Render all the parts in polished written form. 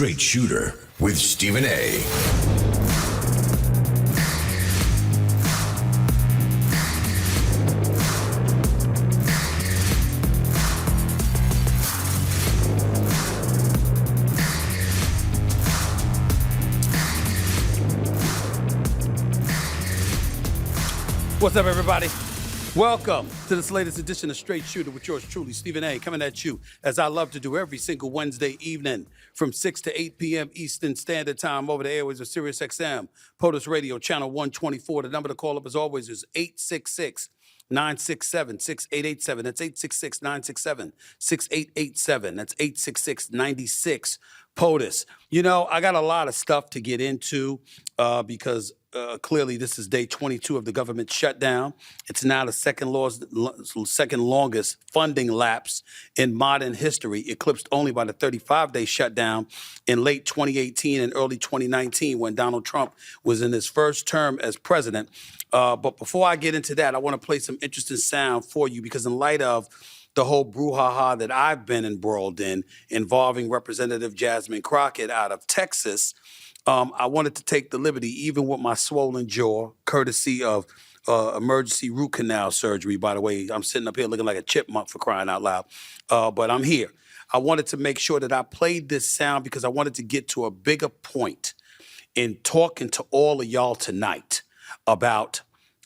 Straight Shooter with Stephen A. What's up, everybody? Welcome to this latest edition of Straight Shooter with yours truly, Stephen A., coming at you, as I love to do every single Wednesday evening from 6 to 8 p.m. Eastern Standard Time over the airways of Sirius XM, POTUS Radio, Channel 124. The number to call up, as always, is 866-967-6887. That's 866-967-6887. That's 866-96 POTUS. You know, I got a lot of stuff to get into because clearly this is day 22 of the government shutdown. It's now the second longest funding lapse in modern history, eclipsed only by the 35-day shutdown in late 2018 and early 2019 when Donald Trump was in his first term as president. But before I get into that, I want to play some interesting sound for you because in light of the whole brouhaha that I've been embroiled in involving Representative Jasmine Crockett out of Texas, I wanted to take the liberty, even with my swollen jaw, courtesy of emergency root canal surgery. By the way, I'm sitting up here looking like a chipmunk for crying out loud, but I'm here. I wanted to make sure that I played this sound because I wanted to get to a bigger point in talking to all of y'all tonight about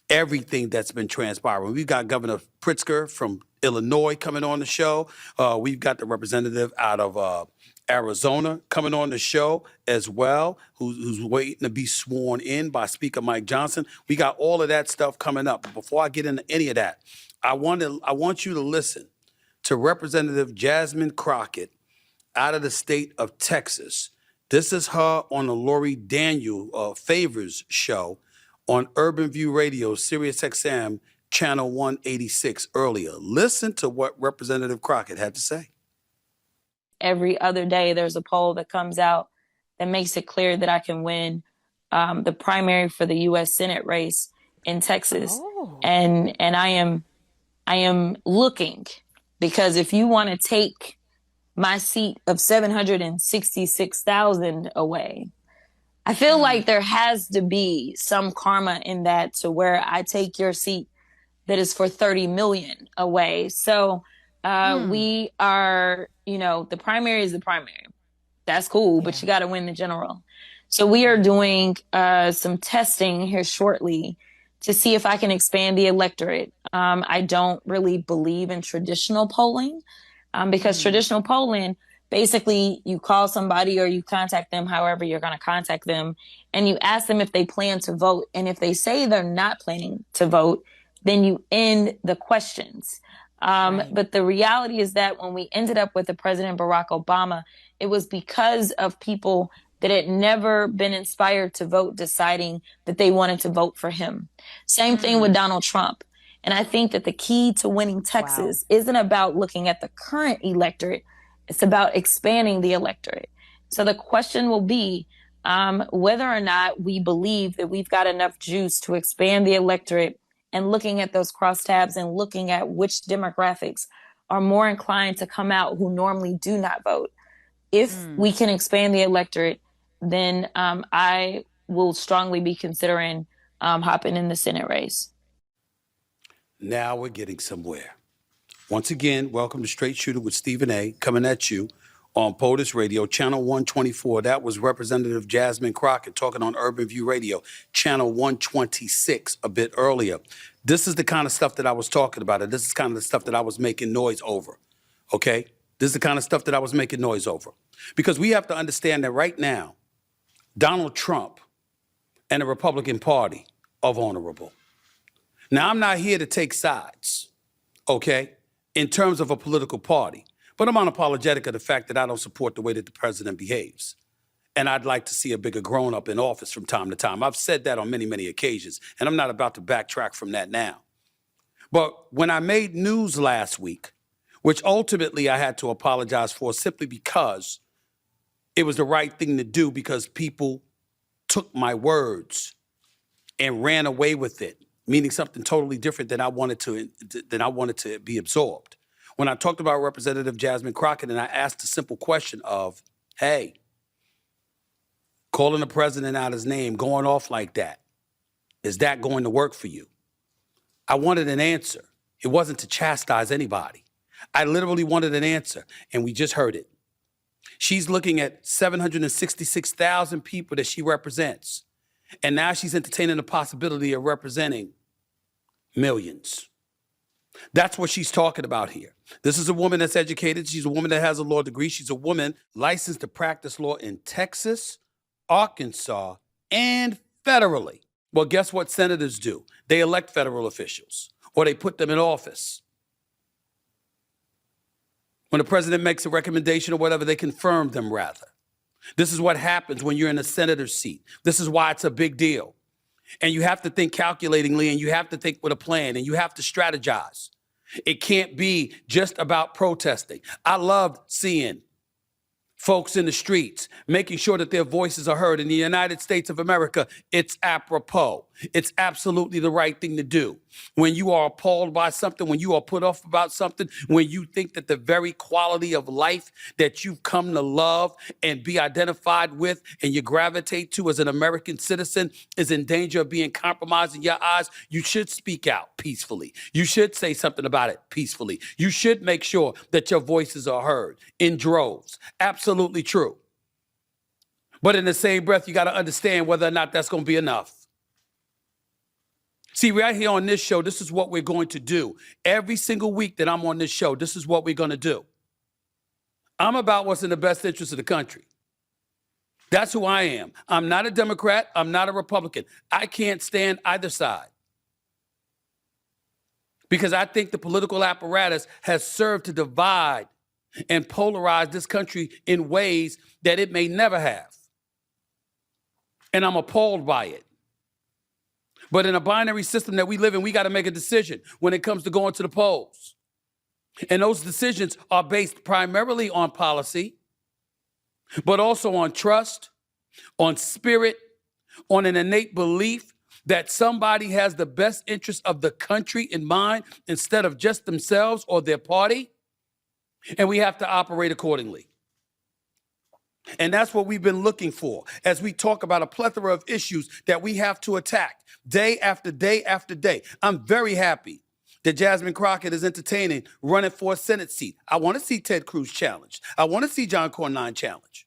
everything that's been transpiring. We've got Governor Pritzker from Illinois coming on the show. We've got the representative out of Arizona coming on the show as well, who's waiting to be sworn in by Speaker Mike Johnson. We got all of that stuff coming up. But before I get into any of that, I want you to listen to Representative Jasmine Crockett out of the state of Texas. This is her on the Lori Daniel Favors show on Urban View Radio, Sirius XM, Channel 186 earlier. Listen to what Representative Crockett had to say. Every other day, there's a poll that comes out that makes it clear that I can win the primary for the U.S. Senate race in Texas. Oh. And I am looking, because if you want to take my seat of 766,000 away, I feel like there has to be some karma in that, to where I take your seat that is for 30 million away. So we are, the primary is the primary. That's cool, but you got to win the general. So we are doing some testing here shortly to see if I can expand the electorate. I don't really believe in traditional polling because traditional polling, basically you call somebody or you contact them, however you're going to contact them, and you ask them if they plan to vote. And if they say they're not planning to vote, then you end the questions. Right. But the reality is that when we ended up with the President Barack Obama, it was because of people that had never been inspired to vote, deciding that they wanted to vote for him. Same thing with Donald Trump. And I think that the key to winning Texas isn't about looking at the current electorate. It's about expanding the electorate. So the question will be whether or not we believe that we've got enough juice to expand the electorate, and looking at those crosstabs and looking at which demographics are more inclined to come out who normally do not vote. If we can expand the electorate, then I will strongly be considering hopping in the Senate race. Now we're getting somewhere. Once again, welcome to Straight Shooter with Stephen A., coming at you on POTUS Radio, Channel 124. That was Representative Jasmine Crockett talking on Urban View Radio, Channel 126 a bit earlier. This is the kind of stuff that I was talking about, and this is kind of the stuff that I was making noise over, okay? This is the kind of stuff that I was making noise over. Because we have to understand that right now, Donald Trump and the Republican Party are vulnerable. Now, I'm not here to take sides, okay, in terms of a political party. But I'm unapologetic of the fact that I don't support the way that the president behaves. And I'd like to see a bigger grown-up in office from time to time. I've said that on many, many occasions, and I'm not about to backtrack from that now. But when I made news last week, which ultimately I had to apologize for simply because it was the right thing to do, because people took my words and ran away with it, meaning something totally different than I wanted to be absorbed. When I talked about Representative Jasmine Crockett and I asked the simple question of, hey, calling the president out his name, going off like that. Is that going to work for you? I wanted an answer. It wasn't to chastise anybody. I literally wanted an answer, and we just heard it. She's looking at 766,000 people that she represents, and now she's entertaining the possibility of representing millions. That's what she's talking about here. This is a woman that's educated. She's a woman that has a law degree. She's a woman licensed to practice law in Texas, Arkansas, and federally. Well, guess what senators do? They elect federal officials, or they put them in office. When the president makes a recommendation or whatever, they confirm them rather. This is what happens when you're in a senator's seat. This is why it's a big deal. And you have to think calculatingly, and you have to think with a plan, and you have to strategize. It can't be just about protesting. I loved seeing folks in the streets, making sure that their voices are heard. In the United States of America, it's apropos. It's absolutely the right thing to do. When you are appalled by something, when you are put off about something, when you think that the very quality of life that you've come to love and be identified with and you gravitate to as an American citizen is in danger of being compromised in your eyes, you should speak out peacefully. You should say something about it peacefully. You should make sure that your voices are heard in droves. Absolutely true. But in the same breath, you got to understand whether or not that's going to be enough. See, right here on this show, this is what we're going to do. Every single week that I'm on this show, this is what we're going to do. I'm about what's in the best interest of the country. That's who I am. I'm not a Democrat. I'm not a Republican. I can't stand either side. Because I think the political apparatus has served to divide and polarize this country in ways that it may never have. And I'm appalled by it. But in a binary system that we live in, we got to make a decision when it comes to going to the polls. And those decisions are based primarily on policy, but also on trust, on spirit, on an innate belief that somebody has the best interest of the country in mind instead of just themselves or their party. And we have to operate accordingly. And that's what we've been looking for as we talk about a plethora of issues that we have to attack day after day after day. I'm very happy that Jasmine Crockett is entertaining running for a Senate seat. I want to see Ted Cruz challenged. I want to see John Cornyn challenged.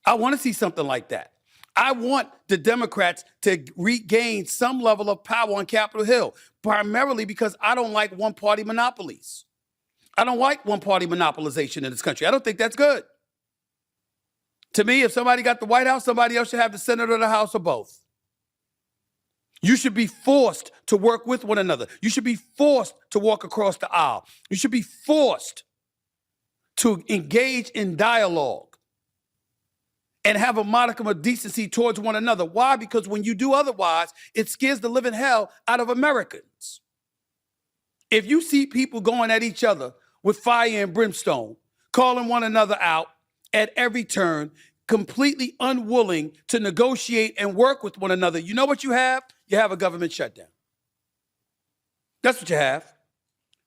I want to see something like that. I want the Democrats to regain some level of power on Capitol Hill, primarily because I don't like one-party monopolies. I don't like one-party monopolization in this country. I don't think that's good. To me, if somebody got the White House, somebody else should have the Senate or the House or both. You should be forced to work with one another. You should be forced to walk across the aisle. You should be forced to engage in dialogue and have a modicum of decency towards one another. Why? Because when you do otherwise, it scares the living hell out of Americans. If you see people going at each other with fire and brimstone, calling one another out at every turn, completely unwilling to negotiate and work with one another, you know what you have? You have a government shutdown. That's what you have.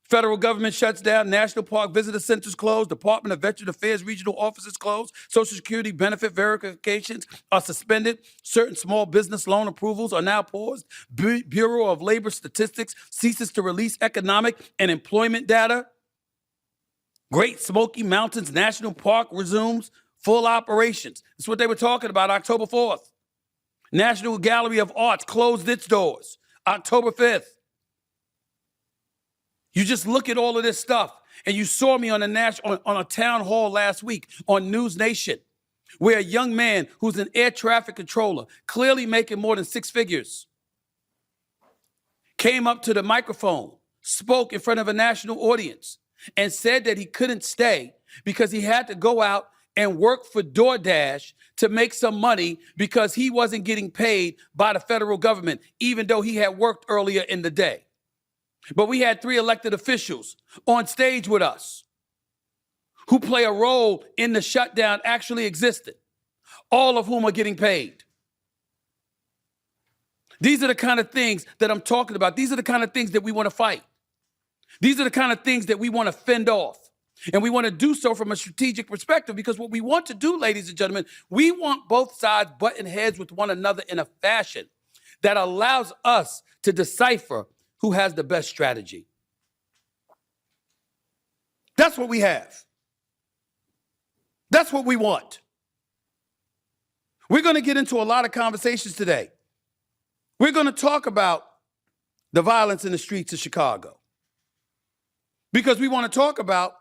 Federal government shuts down, national park visitor centers closed, Department of Veteran Affairs regional offices closed, Social Security benefit verifications are suspended, certain small business loan approvals are now paused, Bureau of Labor Statistics ceases to release economic and employment data, Great Smoky Mountains National Park resumes full operations. That's what they were talking about October 4th. National Gallery of Arts closed its doors October 5th. You just look at all of this stuff, and you saw me on a town hall last week on News Nation, where a young man who's an air traffic controller, clearly making more than six figures, came up to the microphone, spoke in front of a national audience, and said that he couldn't stay because he had to go out and work for DoorDash to make some money because he wasn't getting paid by the federal government, even though he had worked earlier in the day. But we had 3 elected officials on stage with us who play a role in the shutdown actually existed, all of whom are getting paid. These are the kind of things that I'm talking about. These are the kind of things that we want to fight. These are the kind of things that we want to fend off. And we want to do so from a strategic perspective because what we want to do, ladies and gentlemen, we want both sides butting heads with one another in a fashion that allows us to decipher who has the best strategy. That's what we have. That's what we want. We're going to get into a lot of conversations today. We're going to talk about the violence in the streets of Chicago because we want to talk about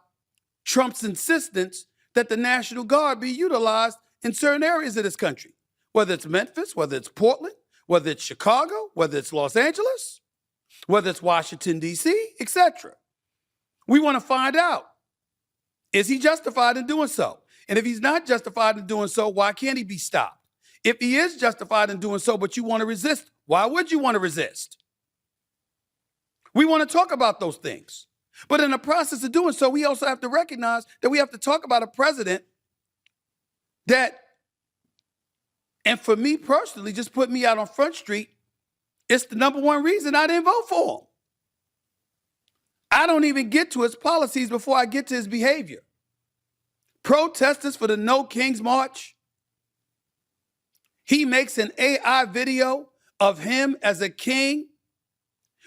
Trump's insistence that the National Guard be utilized in certain areas of this country, whether it's Memphis, whether it's Portland, whether it's Chicago, whether it's Los Angeles, whether it's Washington, D.C., etc. We want to find out, is he justified in doing so? And if he's not justified in doing so, why can't he be stopped? If he is justified in doing so, but you want to resist, why would you want to resist? We want to talk about those things. But in the process of doing so, we also have to recognize that we have to talk about a president that, and for me personally, just put me out on Front Street, it's the number one reason I didn't vote for him. I don't even get to his policies before I get to his behavior. Protesters for the No Kings March. He makes an AI video of him as a king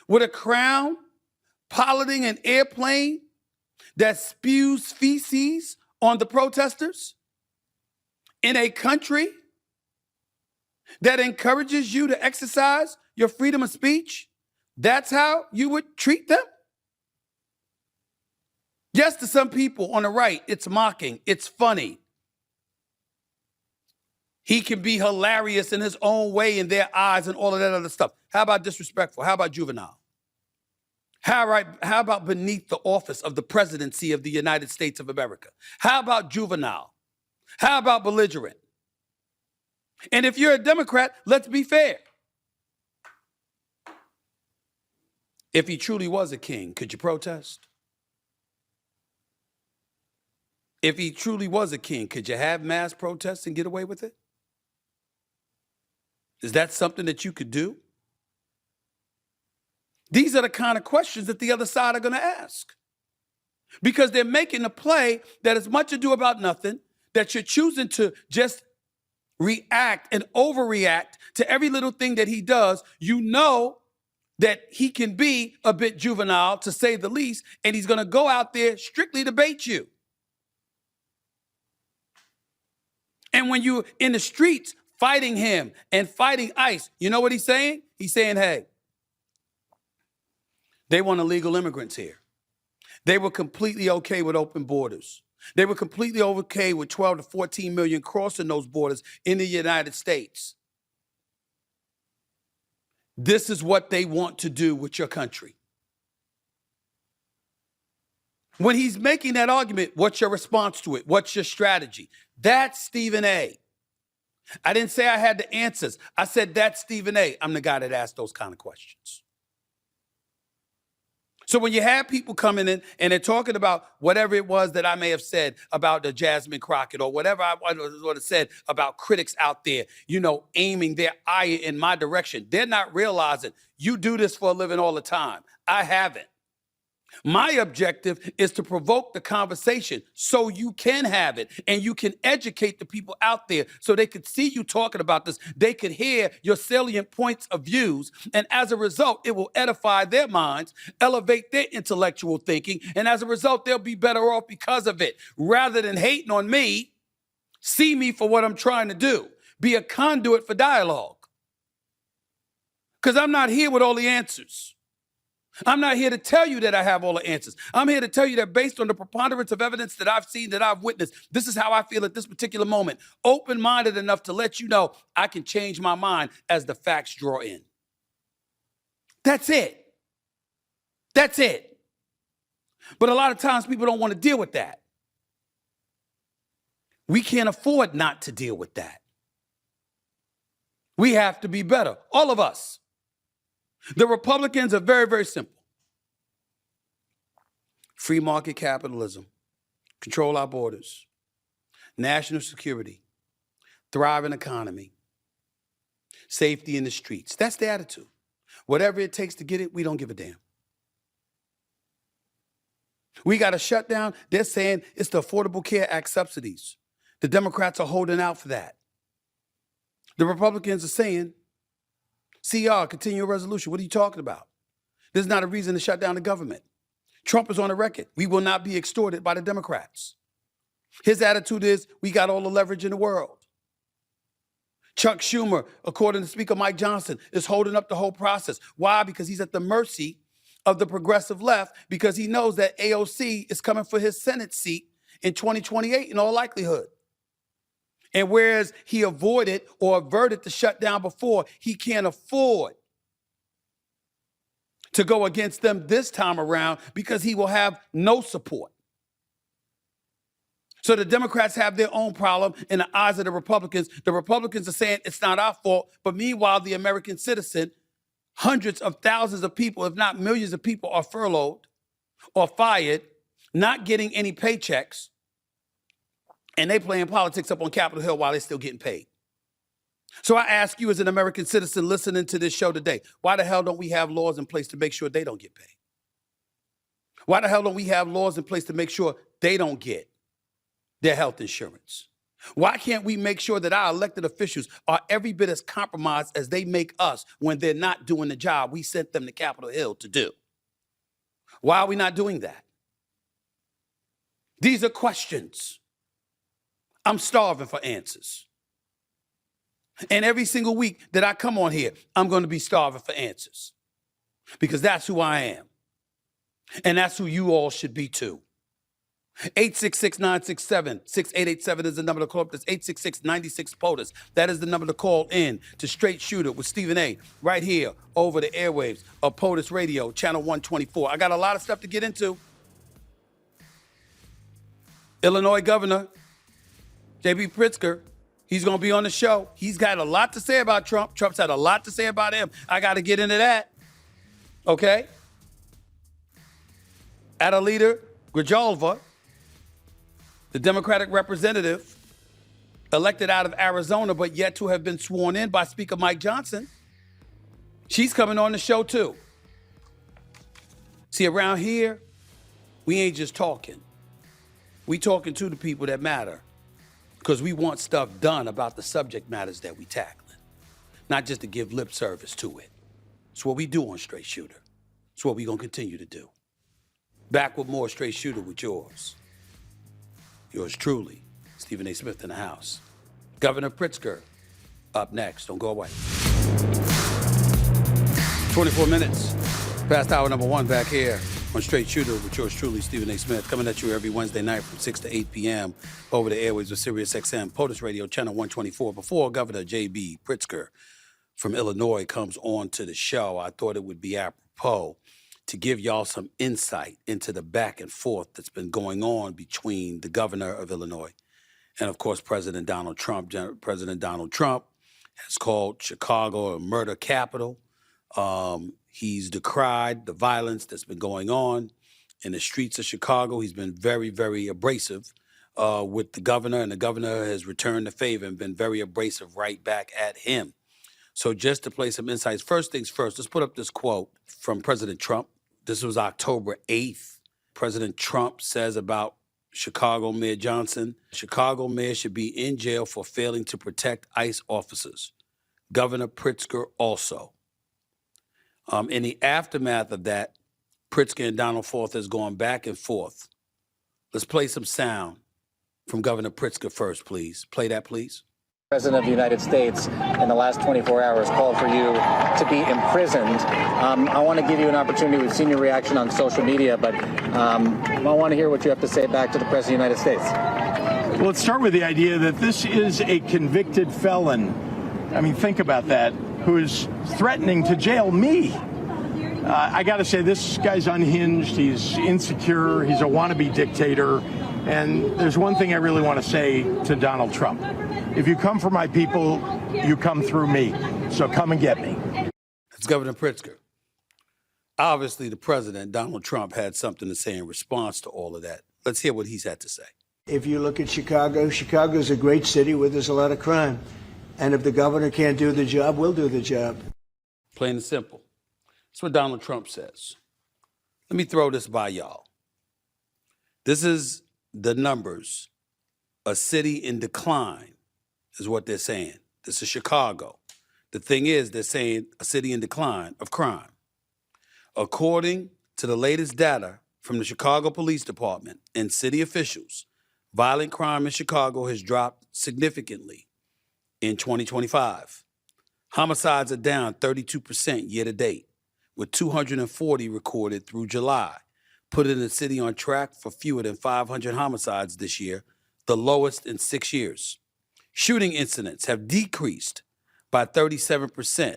with a crown, piloting an airplane that spews feces on the protesters in a country that encourages you to exercise your freedom of speech. That's how you would treat them? Yes, to some people on the right, it's mocking, it's funny. He can be hilarious in his own way in their eyes and all of that other stuff. How about disrespectful? How about juvenile? How about beneath the office of the presidency of the United States of America? How about juvenile? How about belligerent? And if you're a Democrat, let's be fair. If he truly was a king, could you protest? If he truly was a king, could you have mass protests and get away with it? Is that something that you could do? These are the kind of questions that the other side are going to ask. Because they're making a play that is much ado about nothing, that you're choosing to just react and overreact to every little thing that he does. You know that he can be a bit juvenile, to say the least, and he's going to go out there strictly to bait you. And when you're in the streets fighting him and fighting ICE, you know what he's saying? He's saying, hey, they want illegal immigrants here. They were completely okay with open borders. They were completely okay with 12 to 14 million crossing those borders in the United States. This is what they want to do with your country. When he's making that argument, what's your response to it? What's your strategy? That's Stephen A. I didn't say I had the answers. I said that's Stephen A. I'm the guy that asked those kind of questions. So when you have people coming in and they're talking about whatever it was that I may have said about the Jasmine Crockett or whatever I would have said about critics out there, you know, aiming their eye in my direction, they're not realizing you do this for a living all the time. I haven't. My objective is to provoke the conversation so you can have it and you can educate the people out there so they could see you talking about this. They could hear your salient points of views. And as a result, it will edify their minds, elevate their intellectual thinking. And as a result, they'll be better off because of it. Rather than hating on me, see me for what I'm trying to do. Be a conduit for dialogue. Because I'm not here with all the answers. I'm not here to tell you that I have all the answers. I'm here to tell you that based on the preponderance of evidence that I've seen, that I've witnessed, this is how I feel at this particular moment. Open-minded enough to let you know I can change my mind as the facts draw in. That's it. That's it. But a lot of times people don't want to deal with that. We can't afford not to deal with that. We have to be better. All of us. The Republicans are very, very simple. Free market capitalism, control our borders, national security, thriving economy, safety in the streets. That's the attitude. Whatever it takes to get it, we don't give a damn. We got a shutdown. They're saying it's the Affordable Care Act subsidies. The Democrats are holding out for that. The Republicans are saying, CR, continuing resolution. What are you talking about? This is not a reason to shut down the government. Trump is on the record. We will not be extorted by the Democrats. His attitude is, we got all the leverage in the world. Chuck Schumer, according to Speaker Mike Johnson, is holding up the whole process. Why? Because he's at the mercy of the progressive left, because he knows that AOC is coming for his Senate seat in 2028 in all likelihood. And whereas he avoided or averted the shutdown before, he can't afford to go against them this time around because he will have no support. So the Democrats have their own problem in the eyes of the Republicans. The Republicans are saying it's not our fault, but meanwhile, the American citizen, hundreds of thousands of people, if not millions of people, are furloughed or fired, not getting any paychecks, and they playing politics up on Capitol Hill while they're still getting paid. So I ask you as an American citizen listening to this show today, why the hell don't we have laws in place to make sure they don't get paid? Why the hell don't we have laws in place to make sure they don't get their health insurance? Why can't we make sure that our elected officials are every bit as compromised as they make us when they're not doing the job we sent them to Capitol Hill to do? Why are we not doing that? These are questions. I'm starving for answers. And every single week that I come on here, I'm going to be starving for answers because that's who I am. And that's who you all should be too. 866-967-6887 is the number to call up. That's 866-96-POTUS. That is the number to call in to Straight Shooter with Stephen A. right here over the airwaves of POTUS Radio, channel 124. I got a lot of stuff to get into. Illinois Governor J.B. Pritzker, he's going to be on the show. He's got a lot to say about Trump. Trump's had a lot to say about him. I got to get into that. Okay? Adelita Grijalva, the Democratic representative elected out of Arizona, but yet to have been sworn in by Speaker Mike Johnson, she's coming on the show too. See, around here, we ain't just talking. We talking to the people that matter because we want stuff done about the subject matters that we tackling, not just to give lip service to it. It's what we do on Straight Shooter. It's what we going to continue to do. Back with more Straight Shooter with yours truly, Stephen A. Smith in the house. Governor Pritzker up next. Don't go away. 24 minutes past hour number one back here on Straight Shooter with yours truly, Stephen A. Smith, coming at you every Wednesday night from 6 to 8 p.m. over the airwaves of Sirius XM, POTUS Radio, channel 124. Before Governor J.B. Pritzker from Illinois comes on to the show, I thought it would be apropos to give y'all some insight into the back and forth that's been going on between the governor of Illinois and, of course, President Donald Trump. President Donald Trump has called Chicago a murder capital. He's decried the violence that's been going on in the streets of Chicago. He's been very, very abrasive with the governor, and the governor has returned the favor and been very abrasive right back at him. So just to play some insights, first things first, let's put up this quote from President Trump. This was October 8th. President Trump says about Chicago Mayor Johnson, Chicago mayor should be in jail for failing to protect ICE officers. Governor Pritzker also. In the aftermath of that, Pritzker and Donald Forth has gone back and forth. Let's play some sound from Governor Pritzker first, please. Play that, please. President of the United States in the last 24 hours called for you to be imprisoned. I want to give you an opportunity. We've seen your reaction on social media, but I want to hear what you have to say back to the President of the United States. Well, let's start with the idea that this is a convicted felon. I mean, think about that, who is threatening to jail me. I got to say, this guy's unhinged. He's insecure. He's a wannabe dictator. And there's one thing I really want to say to Donald Trump. If you come for my people, you come through me. So come and get me. That's Governor Pritzker. Obviously, the president, Donald Trump, had something to say in response to all of that. Let's hear what he's had to say. If you look at Chicago, Chicago's a great city where there's a lot of crime. And if the governor can't do the job, we'll do the job. Plain and simple. That's what Donald Trump says. Let me throw this by y'all. This is the numbers. A city in decline is what they're saying. This is Chicago. The thing is, they're saying a city in decline of crime. According to the latest data from the Chicago Police Department and city officials, violent crime in Chicago has dropped significantly in 2025. Homicides are down 32% year to date, with 240 recorded through July, putting the city on track for fewer than 500 homicides this year, the lowest in 6 years. Shooting incidents have decreased by 37%,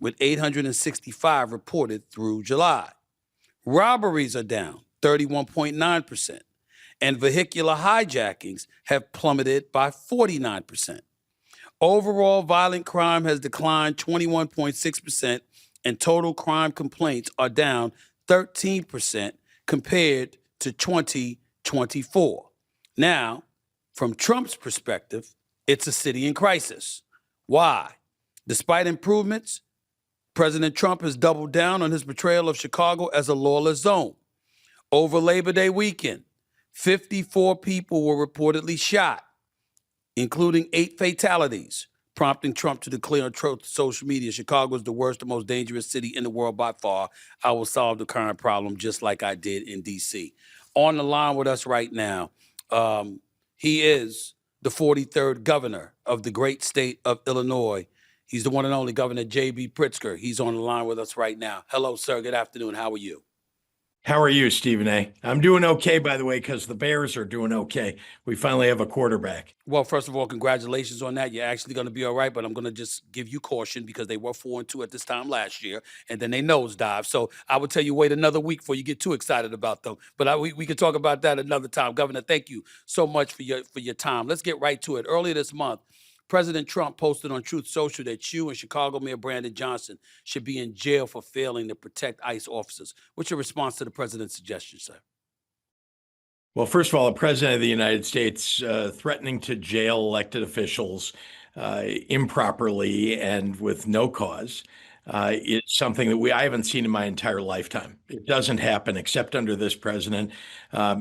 with 865 reported through July. Robberies are down 31.9%, and vehicular hijackings have plummeted by 49%. Overall, violent crime has declined 21.6%, and total crime complaints are down 13% compared to 2024. Now, from Trump's perspective, it's a city in crisis. Why? Despite improvements, President Trump has doubled down on his portrayal of Chicago as a lawless zone. Over Labor Day weekend, 54 people were reportedly shot, including 8 fatalities, prompting Trump to declare on social media, Chicago is the worst and most dangerous city in the world by far. I will solve the current problem just like I did in D.C. On the line with us right now, he is the 43rd governor of the great state of Illinois. He's the one and only Governor J.B. Pritzker. He's on the line with us right now. Hello, sir. Good afternoon. How are you? How are you, Stephen A? I'm doing okay, by the way, because the Bears are doing okay. We finally have a quarterback. Well, first of all, congratulations on that. You're actually going to be all right, but I'm going to just give you caution because they were 4-2 at this time last year, and then they nosedive. So I would tell you wait another week before you get too excited about them. But we can talk about that another time. Governor, thank you so much for your time. Let's get right to it. Earlier this month, President Trump posted on Truth Social that you and Chicago Mayor Brandon Johnson should be in jail for failing to protect ICE officers. What's your response to the president's suggestion, sir? Well, first of all, the president of the United States threatening to jail elected officials improperly and with no cause is something that I haven't seen in my entire lifetime. It doesn't happen except under this president.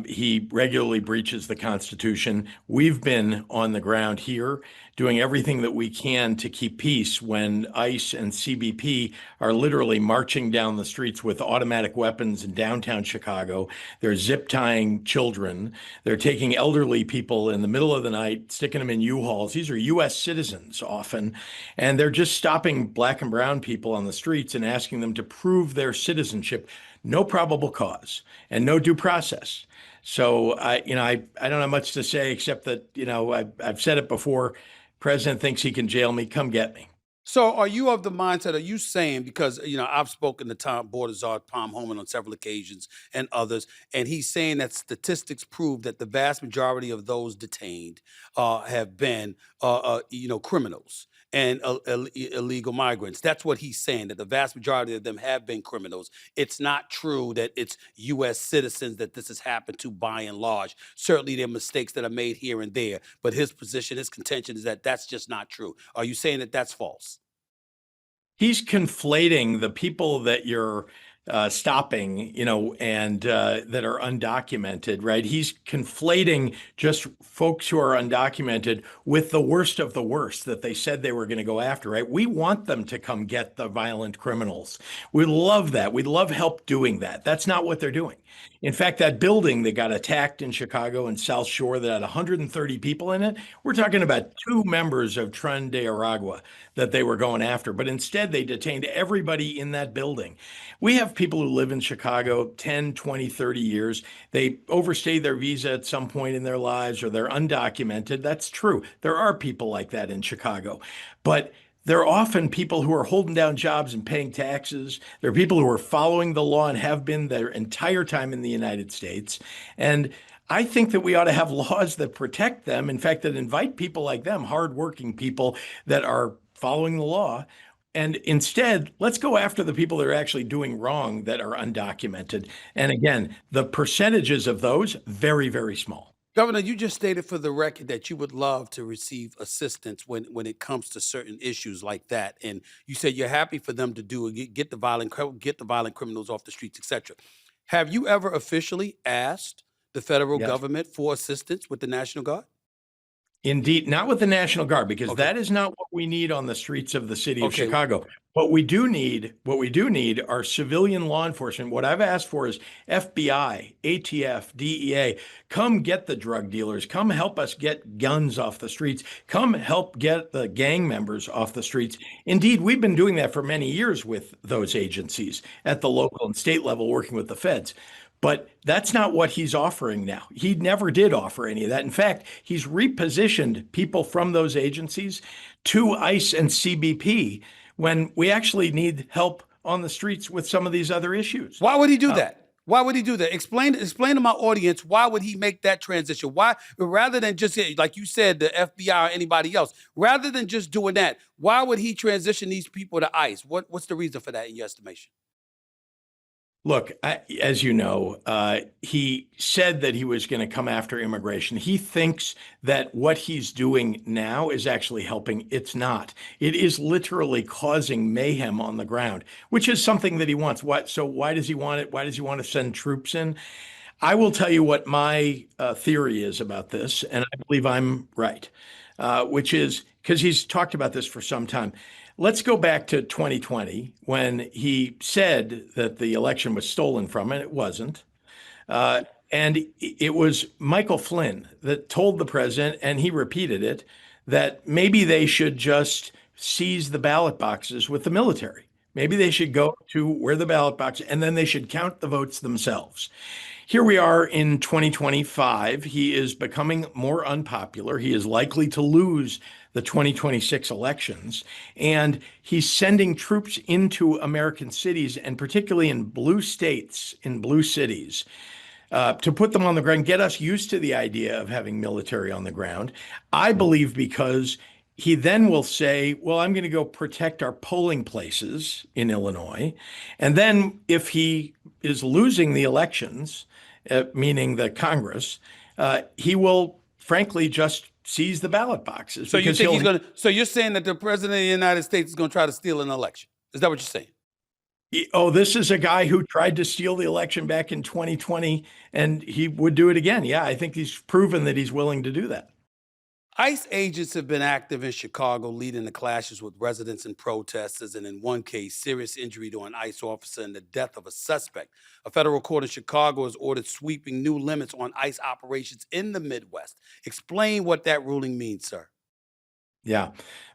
He regularly breaches the Constitution. We've been on the ground here doing everything that we can to keep peace when ICE and CBP are literally marching down the streets with automatic weapons in downtown Chicago. They're zip tying children. They're taking elderly people in the middle of the night, sticking them in U-Hauls. These are U.S. citizens often, and they're just stopping black and brown people on the streets and asking them to prove their citizenship. No probable cause and no due process. So I don't have much to say except that, I've said it before. President thinks he can jail me. Come get me. So are you of the mindset, are you saying, because, I've spoken to Tom Bordazar, Tom Homan on several occasions and others, and he's saying that statistics prove that the vast majority of those detained have been, criminals and illegal migrants. That's what he's saying, that the vast majority of them have been criminals. It's not true that it's U.S. citizens that this has happened to by and large. Certainly there are mistakes that are made here and there, but his position, his contention is that that's just not true. Are you saying that that's false? He's conflating the people that you're stopping, and that are undocumented, right? He's conflating just folks who are undocumented with the worst of the worst that they said they were going to go after, right? We want them to come get the violent criminals. We love that. We'd love help doing that. That's not what they're doing. In fact, that building that got attacked in Chicago and South Shore that had 130 people in it, we're talking about 2 members of Tren de Aragua that they were going after. But instead, they detained everybody in that building. We have people who live in Chicago 10, 20, 30 years. They overstayed their visa at some point in their lives, or they're undocumented. That's true. There are people like that in Chicago. But they're often people who are holding down jobs and paying taxes. They're people who are following the law and have been their entire time in the United States. And I think that we ought to have laws that protect them. In fact, that invite people like them, hardworking people that are following the law. And instead, let's go after the people that are actually doing wrong that are undocumented. And again, the percentages of those, very, very small. Governor, you just stated for the record that you would love to receive assistance when it comes to certain issues like that, and you said you're happy for them to do it, get the violent criminals off the streets, etc. Have you ever officially asked the federal Yes. government for assistance with the National Guard? Indeed, not with the National Guard, because Okay. that is not what we need on the streets of the city of Okay. Chicago. What we do need are civilian law enforcement. What I've asked for is FBI, ATF, DEA, come get the drug dealers, come help us get guns off the streets, come help get the gang members off the streets. Indeed, we've been doing that for many years with those agencies at the local and state level, working with the feds. But that's not what he's offering now. He never did offer any of that. In fact, he's repositioned people from those agencies to ICE and CBP when we actually need help on the streets with some of these other issues. Why would he do that? Why would he do that? Explain to my audience, why would he make that transition? Why, rather than just, like you said, the FBI or anybody else, rather than just doing that, why would he transition these people to ICE? What's the reason for that in your estimation? Look, as you know, he said that he was going to come after immigration. He thinks that what he's doing now is actually helping. It's not. It is literally causing mayhem on the ground, which is something that he wants. So why does he want it? Why does he want to send troops in? I will tell you what my theory is about this, and I believe I'm right, which is because he's talked about this for some time. Let's go back to 2020 when he said that the election was stolen from him. It wasn't. And it was Michael Flynn that told the president, and he repeated it, that maybe they should just seize the ballot boxes with the military. Maybe they should go to where the ballot box, and then they should count the votes themselves. Here we are in 2025. He is becoming more unpopular. He is likely to lose the 2026 elections, and he's sending troops into American cities, and particularly in blue states, in blue cities, to put them on the ground, get us used to the idea of having military on the ground. I believe because he then will say, well, I'm going to go protect our polling places in Illinois. And then if he is losing the elections, meaning the Congress, he will frankly just seize the ballot boxes. So you think he's going to? So you're saying that the president of the United States is going to try to steal an election? Is that what you're saying? Oh, this is a guy who tried to steal the election back in 2020, and he would do it again. Yeah, I think he's proven that he's willing to do that. ICE agents have been active in Chicago, leading to clashes with residents and protesters, and in one case, serious injury to an ICE officer and the death of a suspect. A federal court in Chicago has ordered sweeping new limits on ICE operations in the Midwest. Explain what that ruling means, sir. Yeah,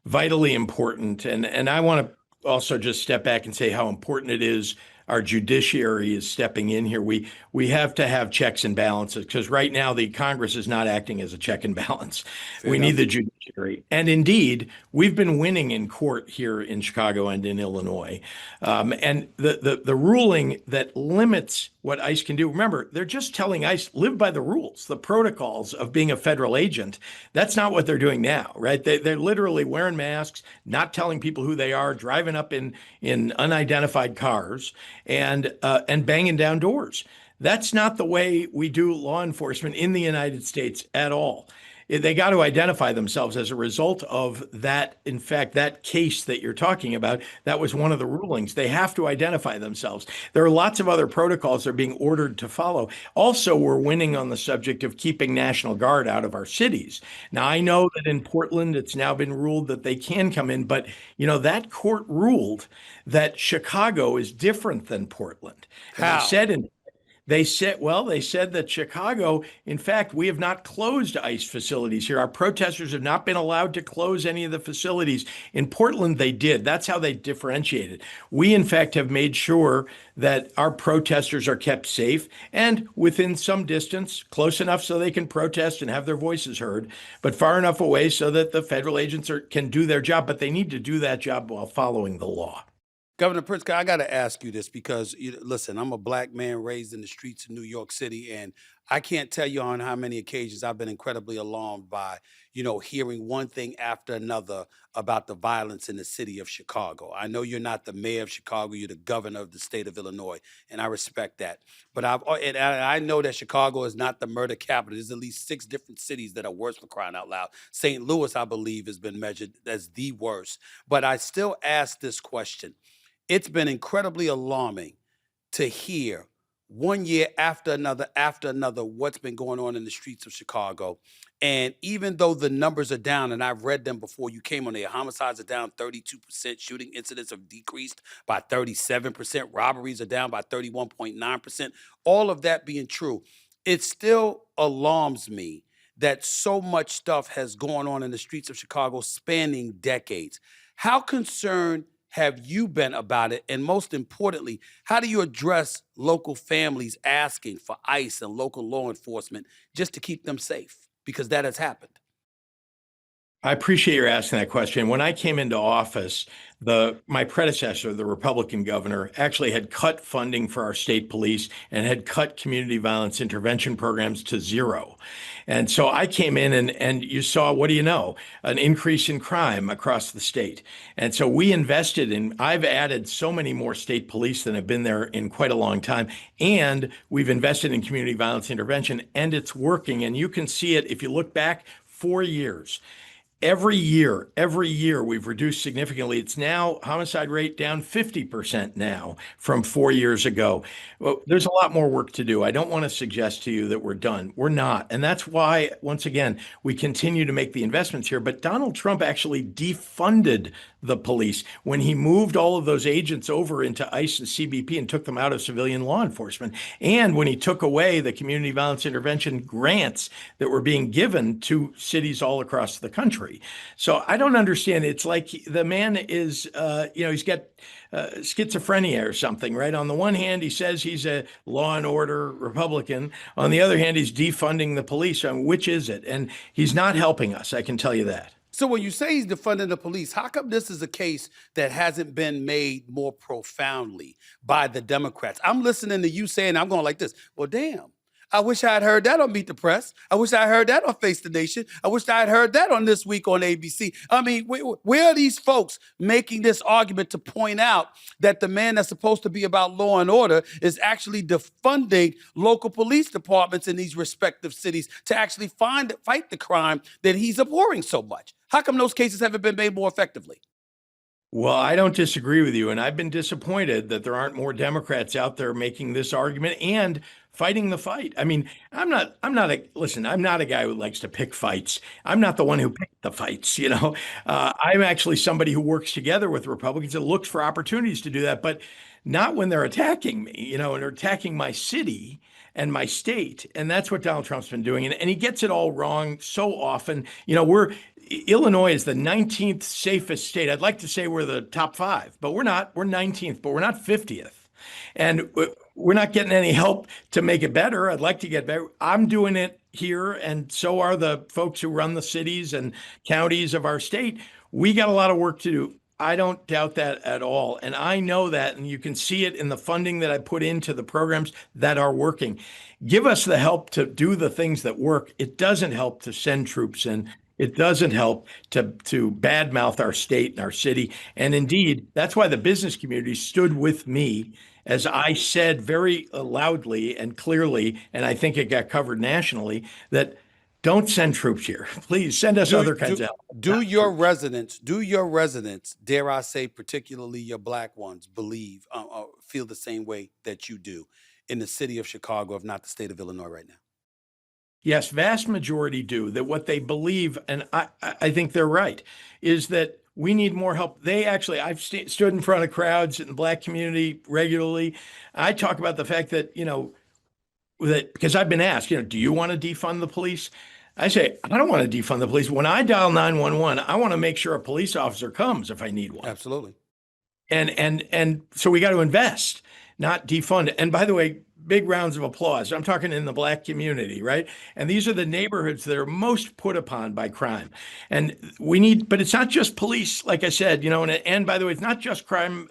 vitally important. And I want to also just step back and say how important it is our judiciary is stepping in here. We have to have checks and balances, because right now the Congress is not acting as a check and balance. We need the judiciary. And indeed, we've been winning in court here in Chicago and in Illinois. And the ruling that limits what ICE can do, remember, they're just telling ICE, live by the rules, the protocols of being a federal agent. That's not what they're doing now, right? They're literally wearing masks, not telling people who they are, driving up in unidentified cars, and banging down doors. That's not the way we do law enforcement in the United States at all. They got to identify themselves as a result of that. In fact, that case that you're talking about, that was one of the rulings. They have to identify themselves. There are lots of other protocols they're being ordered to follow. Also, we're winning on the subject of keeping National Guard out of our cities. Now, I know that in Portland, it's now been ruled that they can come in, but that court ruled that Chicago is different than Portland. How? They said that Chicago, in fact, we have not closed ICE facilities here. Our protesters have not been allowed to close any of the facilities. In Portland, they did. That's how they differentiated. We, in fact, have made sure that our protesters are kept safe and within some distance, close enough so they can protest and have their voices heard, but far enough away so that the federal agents can do their job. But they need to do that job while following the law. Governor Pritzker, I got to ask you this because, listen, I'm a black man raised in the streets of New York City, and I can't tell you on how many occasions I've been incredibly alarmed by, hearing one thing after another about the violence in the city of Chicago. I know you're not the mayor of Chicago, you're the governor of the state of Illinois, and I respect that. But I know that Chicago is not the murder capital. There's at least 6 different cities that are worse, for crying out loud. St. Louis, I believe, has been measured as the worst. But I still ask this question. It's been incredibly alarming to hear one year after another, what's been going on in the streets of Chicago. And even though the numbers are down, and I've read them before you came on there, homicides are down 32%, shooting incidents have decreased by 37%, robberies are down by 31.9%, all of that being true, it still alarms me that so much stuff has gone on in the streets of Chicago spanning decades. How concerned have you been about it? And most importantly, how do you address local families asking for ICE and local law enforcement just to keep them safe? Because that has happened. I appreciate your asking that question. When I came into office, my predecessor, the Republican governor, actually had cut funding for our state police and had cut community violence intervention programs to zero. And so I came in and you saw, what do you know, an increase in crime across the state. And so we invested I've added so many more state police than have been there in quite a long time. And we've invested in community violence intervention, and it's working. And you can see it if you look back 4 years. Every year, we've reduced significantly. It's now homicide rate down 50% now from 4 years ago. Well, there's a lot more work to do. I don't want to suggest to you that we're done. We're not. And that's why, once again, we continue to make the investments here. But Donald Trump actually defunded the police when he moved all of those agents over into ICE and CBP and took them out of civilian law enforcement. And when he took away the community violence intervention grants that were being given to cities all across the country. So I don't understand. It's like the man is, he's got schizophrenia or something, right? On the one hand, he says he's a law and order Republican. On the other hand, he's defunding the police. Which is it? And he's not helping us, I can tell you that. So when you say he's defunding the police, how come this is a case that hasn't been made more profoundly by the Democrats? I'm listening to you saying, I'm going like this. Well, damn. I wish I had heard that on Meet the Press. I wish I heard that on Face the Nation. I wish I had heard that on This Week on ABC. I mean, where are these folks making this argument to point out that the man that's supposed to be about law and order is actually defunding local police departments in these respective cities to actually fight the crime that he's abhorring so much? How come those cases haven't been made more effectively? Well, I don't disagree with you, and I've been disappointed that there aren't more Democrats out there making this argument and fighting the fight. I mean, I'm not a guy who likes to pick fights. I'm not the one who picked the fights, I'm actually somebody who works together with Republicans and looks for opportunities to do that, but not when they're attacking me, and they're attacking my city and my state. And that's what Donald Trump's been doing. And he gets it all wrong so often. Illinois is the 19th safest state. I'd like to say we're the top 5, but we're not. We're 19th, but we're not 50th. And we're not getting any help to make it better. I'd like to get better. I'm doing it here, and so are the folks who run the cities and counties of our state. We got a lot of work to do. I don't doubt that at all. And I know that, and you can see it in the funding that I put into the programs that are working. Give us the help to do the things that work. It doesn't help to send troops in. It doesn't help to badmouth our state and our city. And indeed, that's why the business community stood with me as I said very loudly and clearly, and I think it got covered nationally, that don't send troops here. Please send us other kinds of help. Do your residents, dare I say, particularly your Black ones, believe, feel the same way that you do in the city of Chicago, if not the state of Illinois right now? Yes, vast majority do. That what they believe, and I think they're right, is that we need more help. I've stood in front of crowds in the Black community regularly. I talk about the fact that, that because I've been asked, do you want to defund the police? I say, I don't want to defund the police. When I dial 911, I want to make sure a police officer comes if I need one. Absolutely. And so we got to invest, not defund. And by the way, big rounds of applause. I'm talking in the Black community, right? And these are the neighborhoods that are most put upon by crime. And but it's not just police, like I said, and by the way, it's not just crime,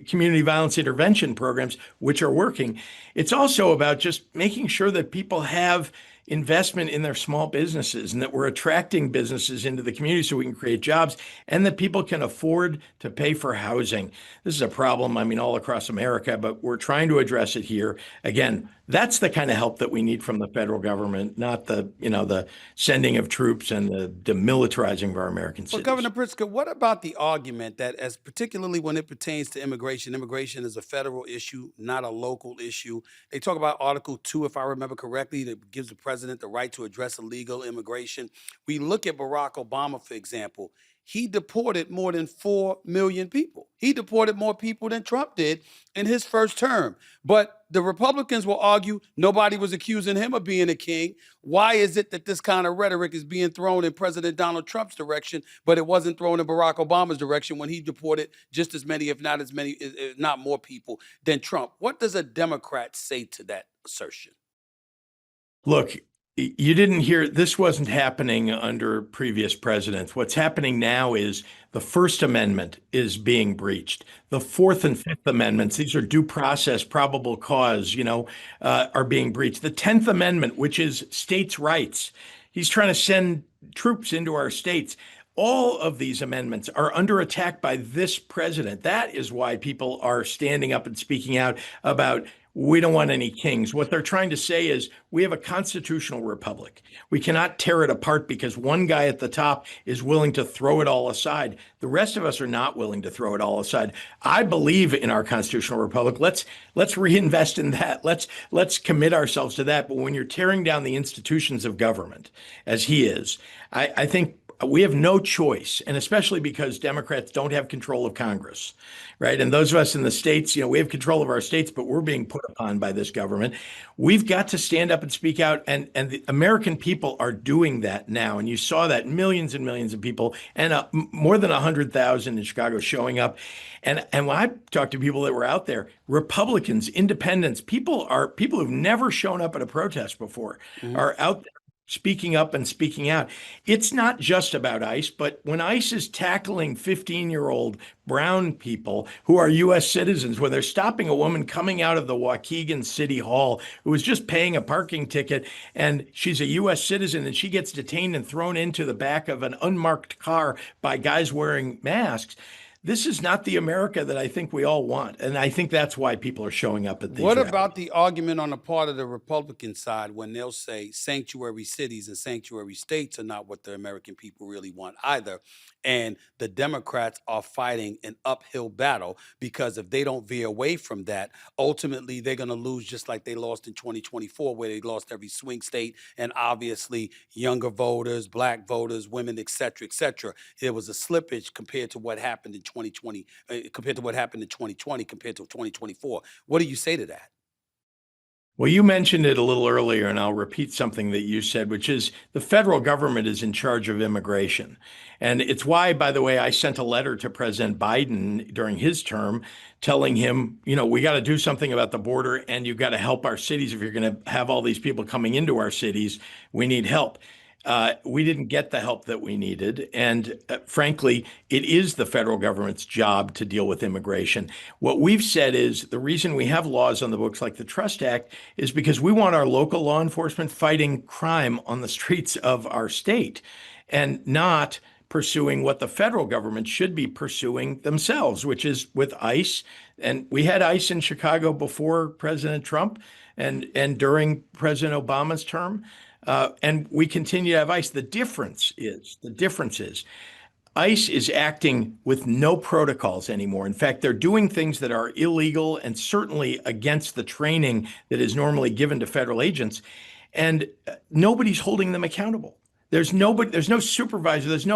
community violence intervention programs, which are working. It's also about just making sure that people have investment in their small businesses and that we're attracting businesses into the community so we can create jobs and that people can afford to pay for housing. This is a problem, I mean, all across America, but we're trying to address it here. Again, that's the kind of help that we need from the federal government, not the sending of troops and the demilitarizing of our American But cities. Governor Pritzker, what about the argument that, as particularly when it pertains to immigration, immigration is a federal issue, not a local issue? They talk about Article 2, if I remember correctly, that gives the president the right to address illegal immigration. We look at Barack Obama, for example. He deported more than 4 million people. He deported more people than Trump did in his first term. But the Republicans will argue nobody was accusing him of being a king. Why is it that this kind of rhetoric is being thrown in President Donald Trump's direction, but it wasn't thrown in Barack Obama's direction when he deported just as many, if not as many, if not more people than Trump? What does a Democrat say to that assertion? Look, you didn't hear, this wasn't happening under previous presidents. What's happening now is the First Amendment is being breached. The Fourth and Fifth Amendments, these are due process, probable cause, are being breached. The 10th Amendment, which is states' rights, he's trying to send troops into our states. All of these amendments are under attack by this president. That is why people are standing up and speaking out about we don't want any kings. What they're trying to say is we have a constitutional republic. We cannot tear it apart because one guy at the top is willing to throw it all aside. The rest of us are not willing to throw it all aside. I believe in our constitutional republic. Let's reinvest in that. Let's commit ourselves to that. But when you're tearing down the institutions of government, as he is, I think we have no choice, and especially because Democrats don't have control of Congress, right? And those of us in the states, we have control of our states, but we're being put upon by this government. We've got to stand up and speak out, and the American people are doing that now. And you saw that millions and millions of people, and more than 100,000 in Chicago showing up. And when I talked to people that were out there, Republicans, independents, people who've never shown up at a protest before are out there speaking up and speaking out. It's not just about ICE, but when ICE is tackling 15-year-old brown people who are U.S. citizens, when they're stopping a woman coming out of the Waukegan City Hall who was just paying a parking ticket, and she's a U.S. citizen, and she gets detained and thrown into the back of an unmarked car by guys wearing masks. This is not the America that I think we all want. And I think that's why people are showing up at these rallies. About the argument on the part of the Republican side when they'll say sanctuary cities and sanctuary states are not what the American people really want either? And the Democrats are fighting an uphill battle because if they don't veer away from that, ultimately they're going to lose just like they lost in 2024, where they lost every swing state and obviously younger voters, black voters, women, et cetera, et cetera. There was a slippage compared to what happened in 2020, compared to what happened in 2020, compared to 2024. What do you say to that? Well, you mentioned it a little earlier, and I'll repeat something that you said, which is the federal government is in charge of immigration. And it's why, by the way, I sent a letter to President Biden during his term telling him, we got to do something about the border and you've got to help our cities. If you're going to have all these people coming into our cities, we need help. We didn't get the help that we needed. And frankly, it is the federal government's job to deal with immigration. What we've said is the reason we have laws on the books like the Trust Act is because we want our local law enforcement fighting crime on the streets of our state and not pursuing what the federal government should be pursuing themselves, which is with ICE. And we had ICE in Chicago before President Trump and during President Obama's term. And we continue to have ICE. The difference is ICE is acting with no protocols anymore. In fact, they're doing things that are illegal and certainly against the training that is normally given to federal agents. And nobody's holding them accountable. There's no supervisor, there's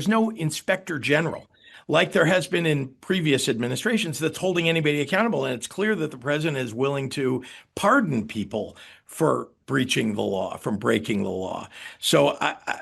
no inspector general like there has been in previous administrations that's holding anybody accountable. And it's clear that the president is willing to pardon people for breaching the law, from breaking the law. So,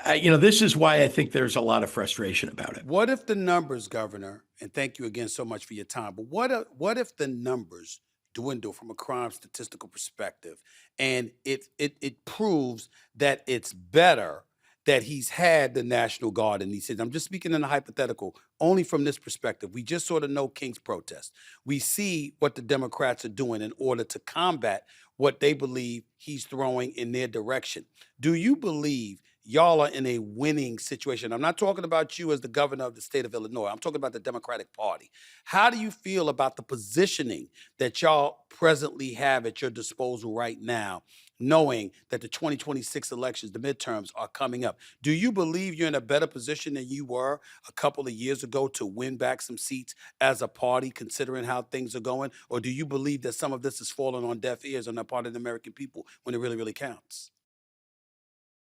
this is why I think there's a lot of frustration about it. What if the numbers, Governor, and thank you again so much for your time, but what if the numbers dwindle from a crime statistical perspective and it proves that it's better that he's had the National Guard in these cities. I'm just speaking in a hypothetical, only from this perspective. We just sort of know King's protest. We see what the Democrats are doing in order to combat what they believe he's throwing in their direction. Do you believe y'all are in a winning situation? I'm not talking about you as the governor of the state of Illinois. I'm talking about the Democratic Party. How do you feel about the positioning that y'all presently have at your disposal right now, knowing that the 2026 elections, the midterms, are coming up? Do you believe you're in a better position than you were a couple of years ago to win back some seats as a party, considering how things are going? Or do you believe that some of this is falling on deaf ears on the part of the American people when it really, really counts?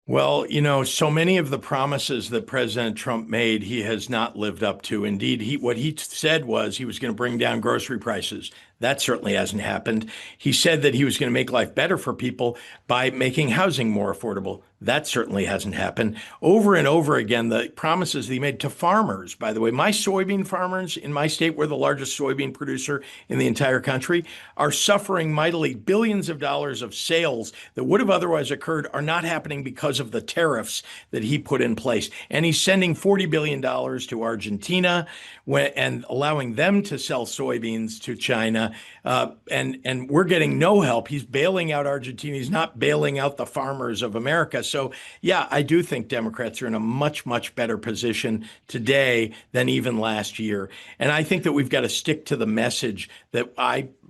Well, so many of the promises that President Trump made, he has not lived up to. Indeed, what he said was he was going to bring down grocery prices. That certainly hasn't happened. He said that he was going to make life better for people by making housing more affordable. That certainly hasn't happened. Over and over again, the promises that he made to farmers, by the way, my soybean farmers in my state, we're the largest soybean producer in the entire country, are suffering mightily. Billions of dollars of sales that would have otherwise occurred are not happening because of the tariffs that he put in place. And he's sending $40 billion to Argentina and allowing them to sell soybeans to China. And we're getting no help. He's bailing out Argentina. He's not bailing out the farmers of America. So, yeah, I do think Democrats are in a much, much better position today than even last year. And I think that we've got to stick to the message that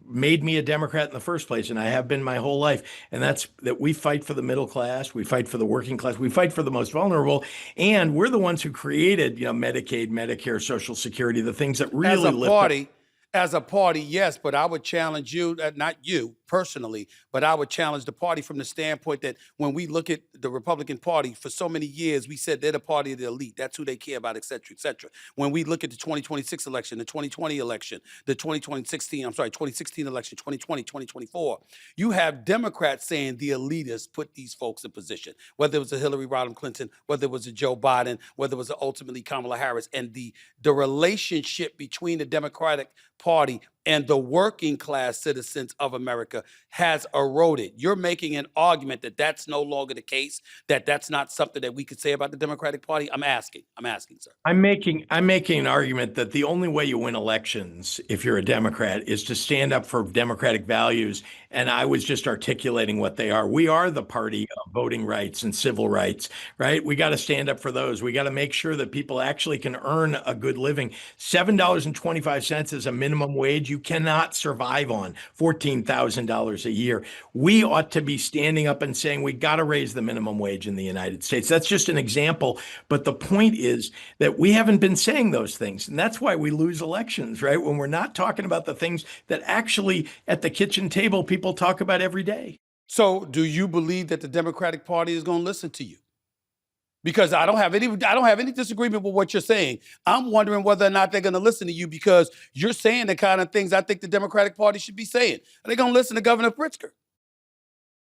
made me a Democrat in the first place, and I have been my whole life. And that's that we fight for the middle class, we fight for the working class, we fight for the most vulnerable, and we're the ones who created, Medicaid, Medicare, Social Security, the things that really lift As a party, yes, but I would challenge you, not you personally, but I would challenge the party from the standpoint that when we look at the Republican Party, for so many years, we said they're the party of the elite. That's who they care about, et cetera, et cetera. When we look at the 2026 election, the 2020 election, the 2016 election, 2020, 2024, you have Democrats saying the elitists put these folks in position, whether it was a Hillary Rodham Clinton, whether it was a Joe Biden, whether it was ultimately Kamala Harris, and the relationship between the Democratic Party and the working class citizens of America has eroded. You're making an argument that that's no longer the case, that that's not something that we could say about the Democratic Party. I'm asking, sir. I'm making an argument that the only way you win elections, if you're a Democrat, is to stand up for democratic values. And I was just articulating what they are. We are the party of voting rights and civil rights, right? We got to stand up for those. We got to make sure that people actually can earn a good living. $7.25 is a minimum wage you cannot survive on. $14,000 a year. We ought to be standing up and saying we got to raise the minimum wage in the United States. That's just an example. But the point is that we haven't been saying those things. And that's why we lose elections, right? When we're not talking about the things that actually at the kitchen table people talk about every day. So do you believe that the Democratic Party is going to listen to you? Because I don't have any disagreement with what you're saying. I'm wondering whether or not they're going to listen to you because you're saying the kind of things I think the Democratic Party should be saying. Are they going to listen to Governor Pritzker?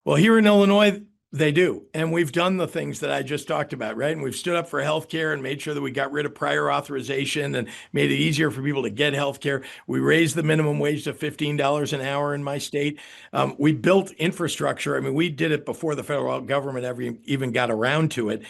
Well, here in Illinois, they do. And we've done the things that I just talked about, right? And we've stood up for health care and made sure that we got rid of prior authorization and made it easier for people to get health care. We raised the minimum wage to $15 an hour in my state. We built infrastructure. I mean, we did it before the federal government ever even got around to it.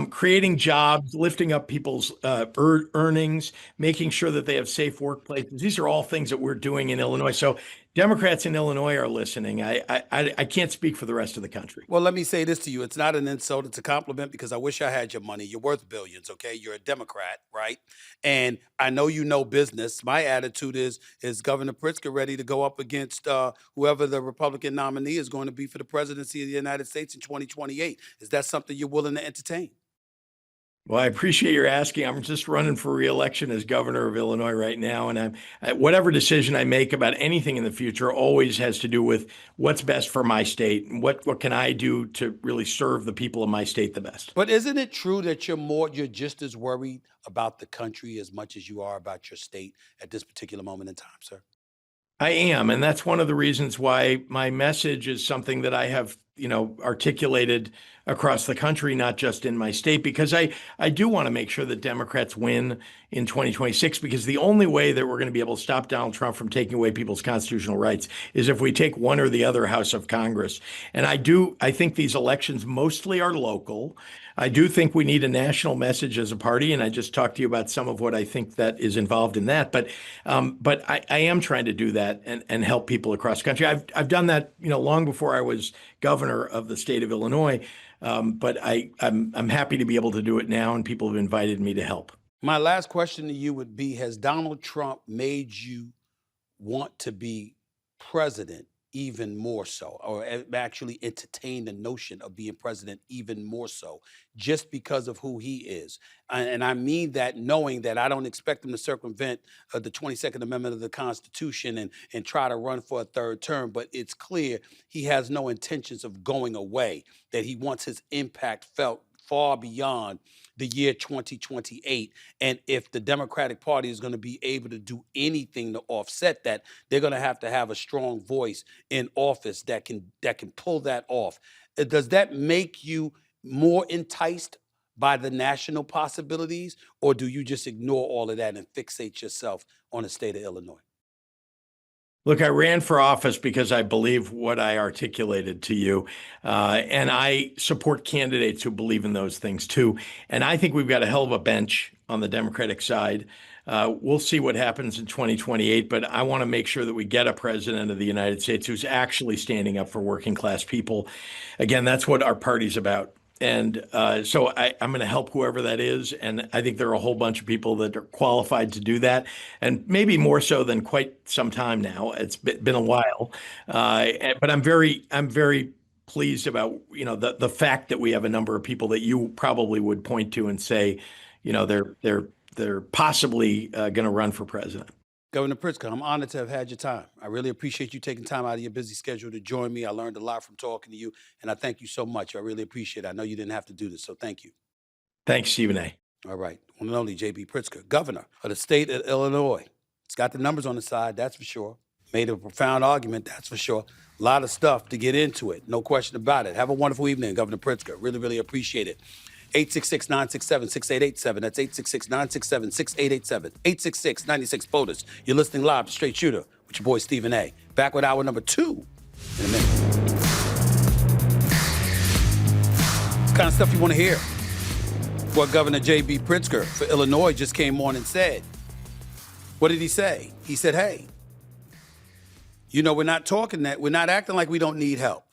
Creating jobs, lifting up people's earnings, making sure that they have safe workplaces. These are all things that we're doing in Illinois. So Democrats in Illinois are listening. I can't speak for the rest of the country. Well, let me say this to you. It's not an insult. It's a compliment because I wish I had your money. You're worth billions, okay? You're a Democrat, right? And I know you know business. My attitude is Governor Pritzker ready to go up against whoever the Republican nominee is going to be for the presidency of the United States in 2028? Is that something you're willing to entertain? Well, I appreciate your asking. I'm just running for re-election as governor of Illinois right now. And whatever decision I make about anything in the future always has to do with what's best for my state and what can I do to really serve the people of my state the best. But isn't it true that you're just as worried about the country as much as you are about your state at this particular moment in time, sir? I am. And that's one of the reasons why my message is something that I have articulated across the country, not just in my state, because I do want to make sure that Democrats win in 2026, because the only way that we're going to be able to stop Donald Trump from taking away people's constitutional rights is if we take one or the other house of Congress. And I think these elections mostly are local. I do think we need a national message as a party, and I just talked to you about some of what I think that is involved in that. But I am trying to do that and help people across the country. I've done that, long before I was governor of the state of Illinois. But I'm happy to be able to do it now, and people have invited me to help. My last question to you would be, has Donald Trump made you want to be president even more so, or actually entertain the notion of being president even more so, just because of who he is? And I mean that knowing that I don't expect him to circumvent the 22nd Amendment of the Constitution and try to run for a third term, but it's clear he has no intentions of going away, that he wants his impact felt far beyond the year 2028. And if the Democratic Party is going to be able to do anything to offset that, they're going to have a strong voice in office that can pull that off. Does that make you more enticed by the national possibilities, or do you just ignore all of that and fixate yourself on the state of Illinois? Look, I ran for office because I believe what I articulated to you, and I support candidates who believe in those things too. And I think we've got a hell of a bench on the Democratic side. We'll see what happens in 2028, but I want to make sure that we get a president of the United States who's actually standing up for working class people. Again, that's what our party's about. And so I'm going to help whoever that is. And I think there are a whole bunch of people that are qualified to do that, and maybe more so than quite some time now. It's been a while. But I'm very pleased about, the fact that we have a number of people that you probably would point to and say, they're possibly going to run for president. Governor Pritzker, I'm honored to have had your time. I really appreciate you taking time out of your busy schedule to join me. I learned a lot from talking to you, and I thank you so much. I really appreciate it. I know you didn't have to do this, so thank you. Thanks, Stephen A. All right. One and only J.B. Pritzker, governor of the state of Illinois. It's got the numbers on the side, that's for sure. Made a profound argument, that's for sure. A lot of stuff to get into it, no question about it. Have a wonderful evening, Governor Pritzker. Really, really appreciate it. 866-967-6887. That's 866-967-6887. 866-96-POTUS. You're listening live to Straight Shooter with your boy Stephen A. Back with hour number 2 in a minute. It's the kind of stuff you want to hear. What Governor J.B. Pritzker for Illinois just came on and said. What did he say? He said, hey, we're not acting like we don't need help.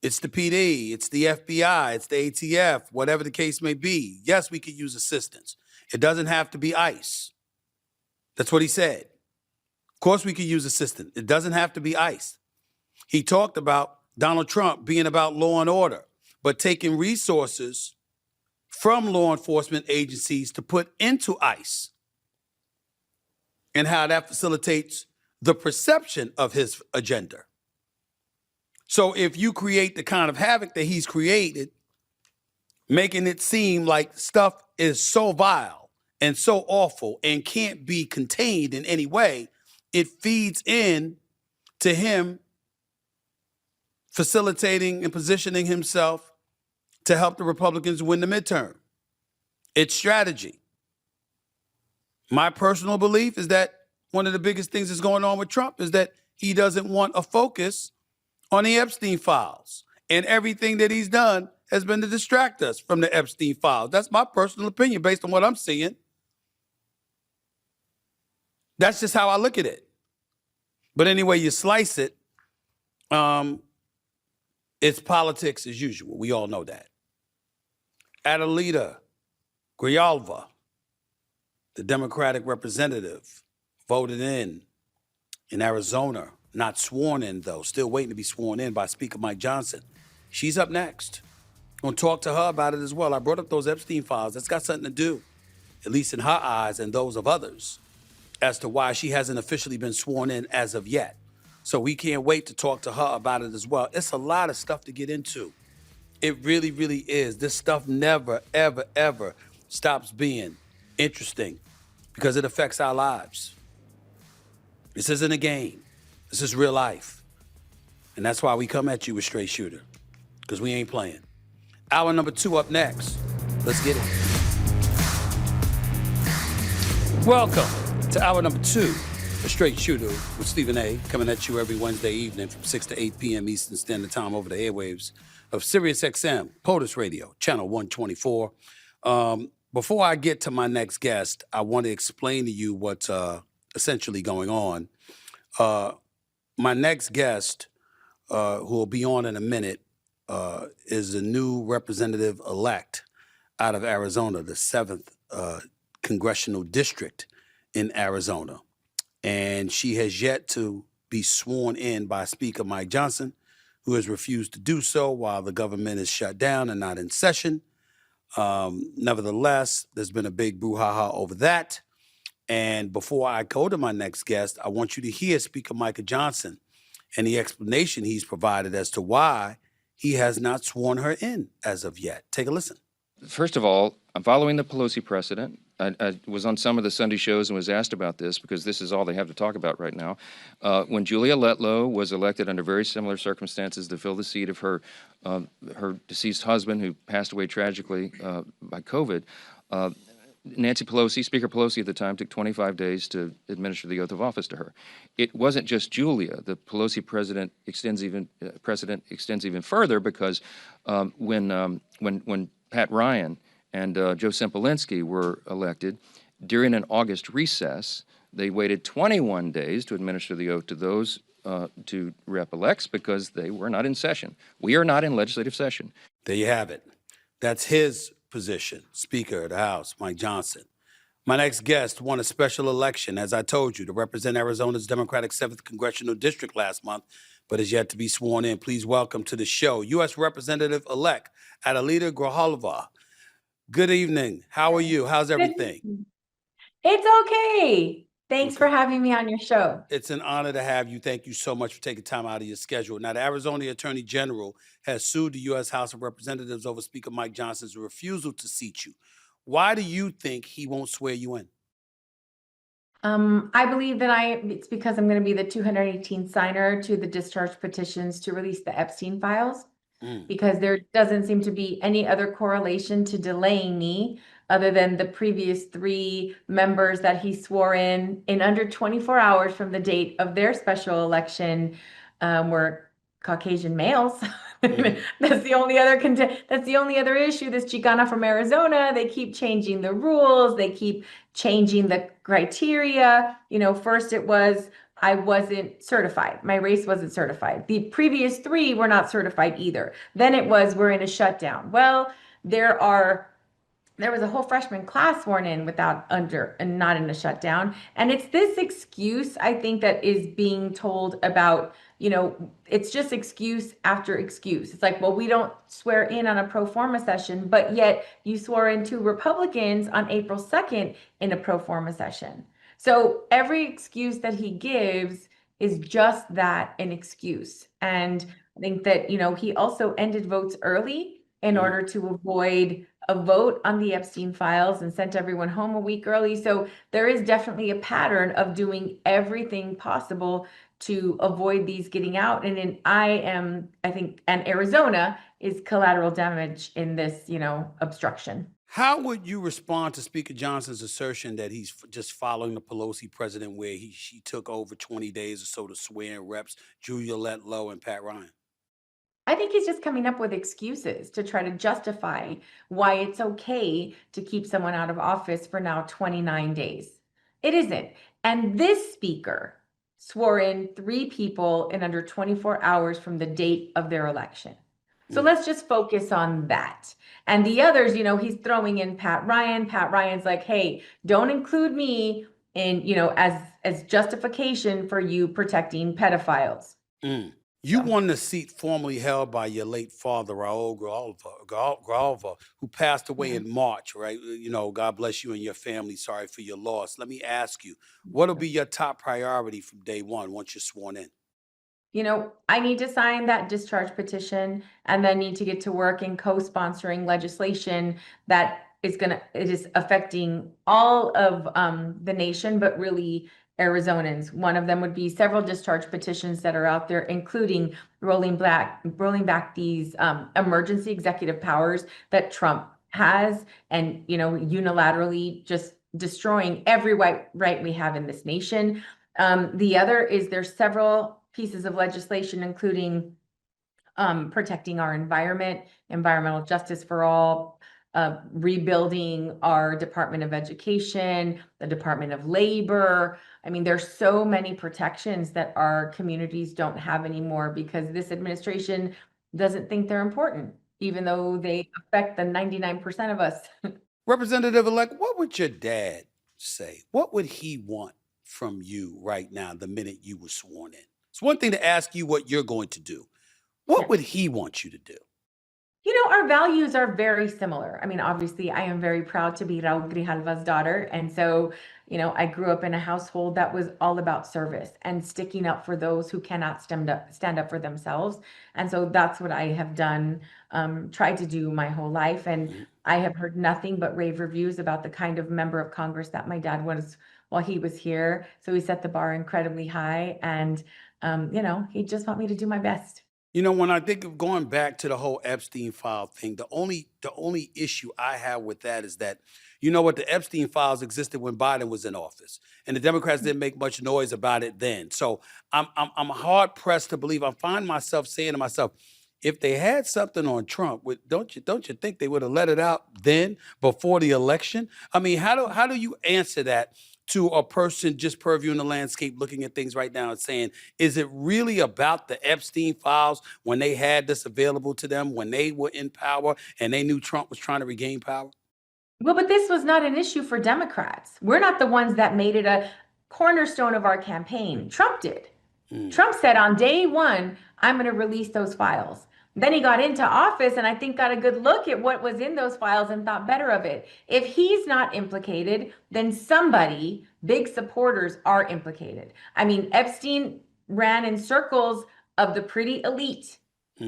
It's the PD, it's the FBI, it's the ATF, whatever the case may be. Yes, we could use assistance. It doesn't have to be ICE. That's what he said. Of course we could use assistance. It doesn't have to be ICE. He talked about Donald Trump being about law and order, but taking resources from law enforcement agencies to put into ICE, and how that facilitates the perception of his agenda. So if you create the kind of havoc that he's created, making it seem like stuff is so vile and so awful and can't be contained in any way, it feeds in to him facilitating and positioning himself to help the Republicans win the midterm. It's strategy. My personal belief is that one of the biggest things that's going on with Trump is that he doesn't want a focus on the Epstein files. And everything that he's done has been to distract us from the Epstein files. That's my personal opinion based on what I'm seeing. That's just how I look at it. But anyway, you slice it, it's politics as usual. We all know that. Adelita, Grijalva, the Democratic representative, voted in Arizona. Not sworn in, though. Still waiting to be sworn in by Speaker Mike Johnson. She's up next. I'm going to talk to her about it as well. I brought up those Epstein files. That's got something to do, at least in her eyes and those of others, as to why she hasn't officially been sworn in as of yet. So we can't wait to talk to her about it as well. It's a lot of stuff to get into. It really, really is. This stuff never, ever, ever stops being interesting because it affects our lives. This isn't a game. This is real life. And that's why we come at you with Straight Shooter. because we ain't playing. Hour number 2 up next. Let's get it. Welcome to hour number 2, a straight shooter with Stephen A. coming at you every Wednesday evening from 6 to 8 p.m. Eastern Standard Time over the airwaves of SiriusXM, POTUS Radio, channel 124. Before I get to my next guest, I want to explain to you what's essentially going on. My next guest, who will be on in a minute, is the new representative-elect out of Arizona, the 7th congressional district in Arizona. And she has yet to be sworn in by Speaker Mike Johnson, who has refused to do so while the government is shut down and not in session. Nevertheless, there's been a big brouhaha over that. And before I go to my next guest, I want you to hear Speaker Micah Johnson and the explanation he's provided as to why he has not sworn her in as of yet. Take a listen. First of all, I'm following the Pelosi precedent. I was on some of the Sunday shows and was asked about this because this is all they have to talk about right now. When Julia Letlow was elected under very similar circumstances to fill the seat of her deceased husband, who passed away tragically by COVID, Nancy Pelosi, Speaker Pelosi at the time, took 25 days to administer the oath of office to her. It wasn't just Julia. The Pelosi precedent extends even further because when Pat Ryan and Joe Sempolinski were elected, during an August recess, they waited 21 days to administer the oath to those two rep-elects because they were not in session. We are not in legislative session. There you have it. That's his position, Speaker of the House, Mike Johnson. My next guest won a special election, as I told you, to represent Arizona's Democratic 7th Congressional District last month, but is yet to be sworn in. Please welcome to the show, U.S. Representative-elect Adelita Grijalva. Good evening. How are you? How's everything? It's okay. Thanks for having me on your show. It's an honor to have you. Thank you so much for taking time out of your schedule. Now, the Arizona Attorney General has sued the U.S. House of Representatives over Speaker Mike Johnson's refusal to seat you. Why do you think he won't swear you in? I believe that it's because I'm going to be the 218th signer to the discharge petitions to release the Epstein files, because there doesn't seem to be any other correlation to delaying me other than the previous 3 members that he swore in under 24 hours from the date of their special election were Caucasian males. That's the only other issue. This Chicana from Arizona, they keep changing the rules. They keep changing the criteria. First it was I wasn't certified. My race wasn't certified. The previous 3 were not certified either. Then it was we're in a shutdown. Well, there was a whole freshman class sworn in and not in a shutdown. And it's this excuse, I think, that is being told about, it's just excuse after excuse. It's like, well, we don't swear in on a pro forma session, but yet you swore in 2 Republicans on April 2nd in a pro forma session. So every excuse that he gives is just that, an excuse. And I think that, he also ended votes early in order to avoid a vote on the Epstein files and sent everyone home a week early. So there is definitely a pattern of doing everything possible to avoid these getting out. And and Arizona is collateral damage in this, obstruction. How would you respond to Speaker Johnson's assertion that he's just following the Pelosi president, where she took over 20 days or so to swear in reps Julia Letlow and Pat Ryan? I think he's just coming up with excuses to try to justify why it's okay to keep someone out of office for now 29 days. It isn't. And this speaker swore in 3 people in under 24 hours from the date of their election. So let's just focus on that. And the others, he's throwing in Pat Ryan. Pat Ryan's like, hey, don't include me in, as justification for you protecting pedophiles. You won the seat formerly held by your late father, Raul Grijalva, who passed away in March, right? God bless you and your family. Sorry for your loss. Let me ask you, what will be your top priority from day one once you're sworn in? I need to sign that discharge petition and then need to get to work in co-sponsoring legislation that it is affecting all of the nation, but really Arizonans. One of them would be several discharge petitions that are out there, including rolling back these emergency executive powers that Trump has, and unilaterally just destroying every right we have in this nation. The other is there's several pieces of legislation, including protecting our environment, environmental justice for all, rebuilding our Department of Education, the Department of Labor. I mean, there's so many protections that our communities don't have anymore because this administration doesn't think they're important, even though they affect the 99% of us. Representative-elect, what would your dad say? What would he want from you right now the minute you were sworn in? It's one thing to ask you what you're going to do. What would he want you to do? Our values are very similar. I mean, obviously, I am very proud to be Raul Grijalva's daughter. And so, I grew up in a household that was all about service and sticking up for those who cannot stand up for themselves. And so that's what I have done, tried to do my whole life. And I have heard nothing but rave reviews about the kind of member of Congress that my dad was while he was here. So he set the bar incredibly high. And, he just want me to do my best. When I think of going back to the whole Epstein file thing, the only issue I have with that is that, the Epstein files existed when Biden was in office, and the Democrats didn't make much noise about it then. So I'm hard pressed to believe. I find myself saying to myself, if they had something on Trump, don't you think they would have let it out then before the election? I mean, how do you answer that to a person just previewing the landscape, looking at things right now and saying, is it really about the Epstein files when they had this available to them, when they were in power and they knew Trump was trying to regain power? Well, but this was not an issue for Democrats. We're not the ones that made it a cornerstone of our campaign. Trump did. Trump said on day one, I'm going to release those files. Then he got into office and I think got a good look at what was in those files and thought better of it. If he's not implicated, then somebody, big supporters, are implicated. I mean, Epstein ran in circles of the pretty elite.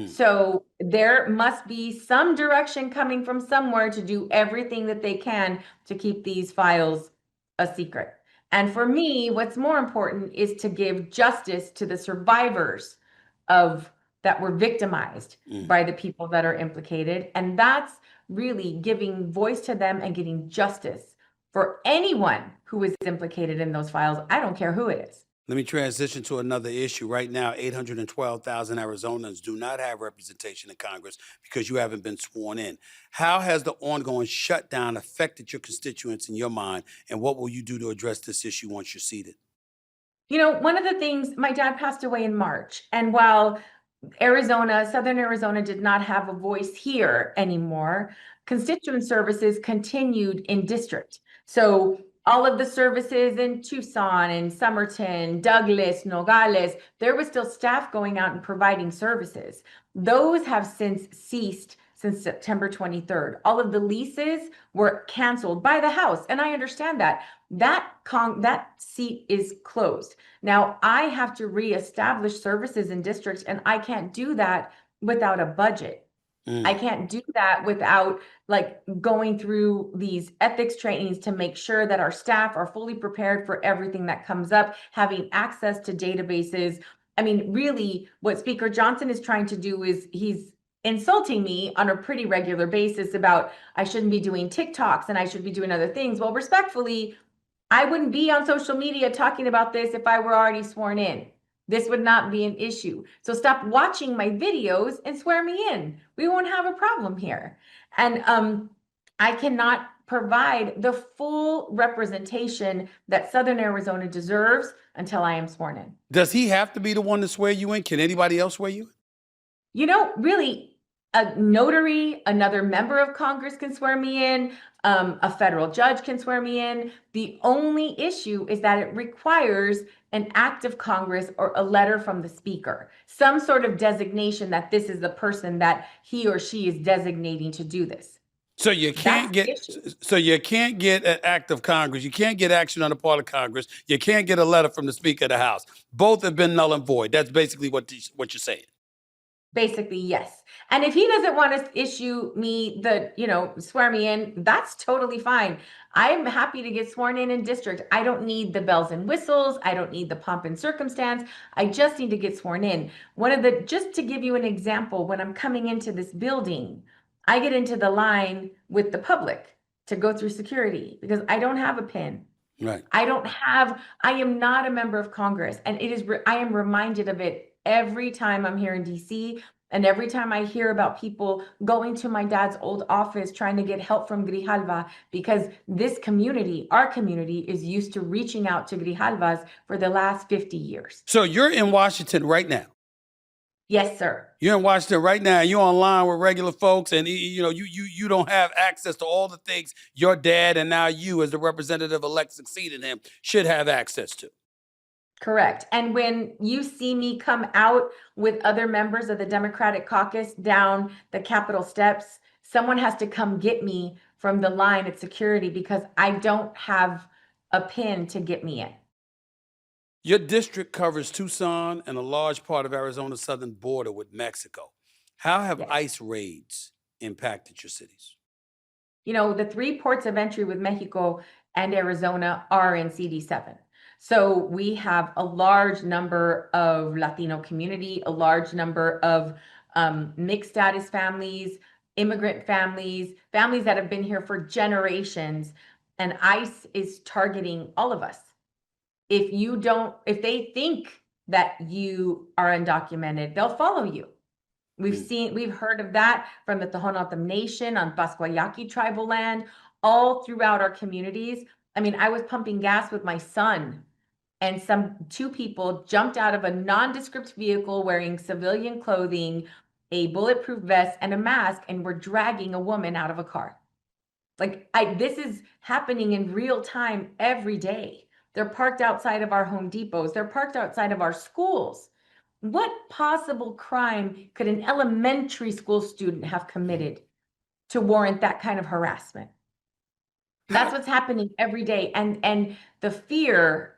So there must be some direction coming from somewhere to do everything that they can to keep these files a secret. And for me, what's more important is to give justice to the survivors that were victimized by the people that are implicated. And that's really giving voice to them and getting justice for anyone who is implicated in those files. I don't care who it is. Let me transition to another issue. Right now, 812,000 Arizonans do not have representation in Congress because you haven't been sworn in. How has the ongoing shutdown affected your constituents in your mind, and what will you do to address this issue once you're seated? One of the things, my dad passed away in March, and while Southern Arizona did not have a voice here anymore, constituent services continued in district. So all of the services in Tucson and Somerton, Douglas, Nogales, there was still staff going out and providing services. Those have since ceased since September 23rd. All of the leases were canceled by the House, and I understand that. That seat is closed. Now, I have to reestablish services in districts, and I can't do that without a budget. I can't do that without going through these ethics trainings to make sure that our staff are fully prepared for everything that comes up, having access to databases. I mean, really, what Speaker Johnson is trying to do is he's insulting me on a pretty regular basis about I shouldn't be doing TikToks and I should be doing other things. Well, respectfully, I wouldn't be on social media talking about this if I were already sworn in. This would not be an issue. So stop watching my videos and swear me in. We won't have a problem here. And I cannot provide the full representation that Southern Arizona deserves until I am sworn in. Does he have to be the one to swear you in? Can anybody else swear you in? Really, a notary, another member of Congress can swear me in. A federal judge can swear me in. The only issue is that it requires an act of Congress or a letter from the speaker, some sort of designation that this is the person that he or she is designating to do this. So you can't get an act of Congress. You can't get action on the part of Congress. You can't get a letter from the Speaker of the House. Both have been null and void. That's basically what you're saying. Basically, yes. And if he doesn't want to issue me the, swear me in, that's totally fine. I'm happy to get sworn in district. I don't need the bells and whistles. I don't need the pomp and circumstance. I just need to get sworn in. Just to give you an example, when I'm coming into this building, I get into the line with the public to go through security because I don't have a PIN. Right. I am not a member of Congress, and I am reminded of it every time I'm here in DC, and every time I hear about people going to my dad's old office trying to get help from Grijalva, because this community, our community, is used to reaching out to Grijalvas for the last 50 years. So you're in Washington right now. Yes, sir. You're in Washington right now. You're online with regular folks, and you don't have access to all the things your dad and now you, as the representative-elect succeeding him, should have access to. Correct. And when you see me come out with other members of the Democratic caucus down the Capitol steps, someone has to come get me from the line at security because I don't have a PIN to get me in. Your district covers Tucson and a large part of Arizona's southern border with Mexico. How have ICE raids impacted your cities? The 3 ports of entry with Mexico and Arizona are in CD7. So we have a large number of Latino community, a large number of mixed status families, immigrant families, families that have been here for generations, and ICE is targeting all of us. If they think that you are undocumented, they'll follow you. We've heard of that from the Tohono O'odham Nation on Pasquayaqui tribal land, all throughout our communities. I mean, I was pumping gas with my son, and 2 people jumped out of a nondescript vehicle wearing civilian clothing, a bulletproof vest, and a mask, and were dragging a woman out of a car. This is happening in real time every day. They're parked outside of our Home Depots. They're parked outside of our schools. What possible crime could an elementary school student have committed to warrant that kind of harassment? That's what's happening every day. And the fear,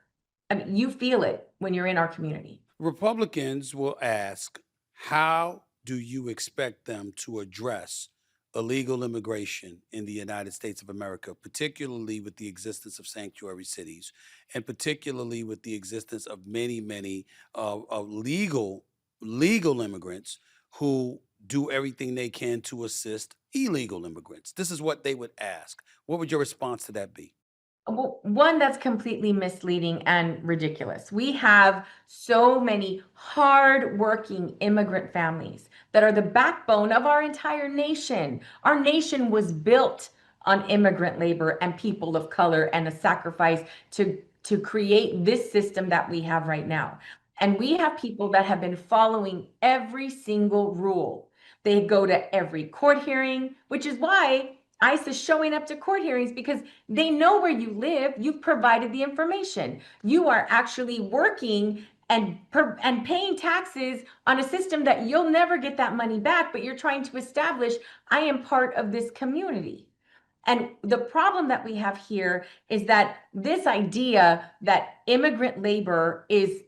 you feel it when you're in our community. Republicans will ask, how do you expect them to address illegal immigration in the United States of America, particularly with the existence of sanctuary cities, and particularly with the existence of many legal immigrants who do everything they can to assist illegal immigrants? This is what they would ask. What would your response to that be? Well, one, that's completely misleading and ridiculous. We have so many hardworking immigrant families that are the backbone of our entire nation. Our nation was built on immigrant labor and people of color and a sacrifice to create this system that we have right now. And we have people that have been following every single rule. They go to every court hearing, which is why ICE is showing up to court hearings, because they know where you live. You've provided the information. You are actually working and paying taxes on a system that you'll never get that money back, but you're trying to establish, I am part of this community. And the problem that we have here is that this idea that immigrant labor is,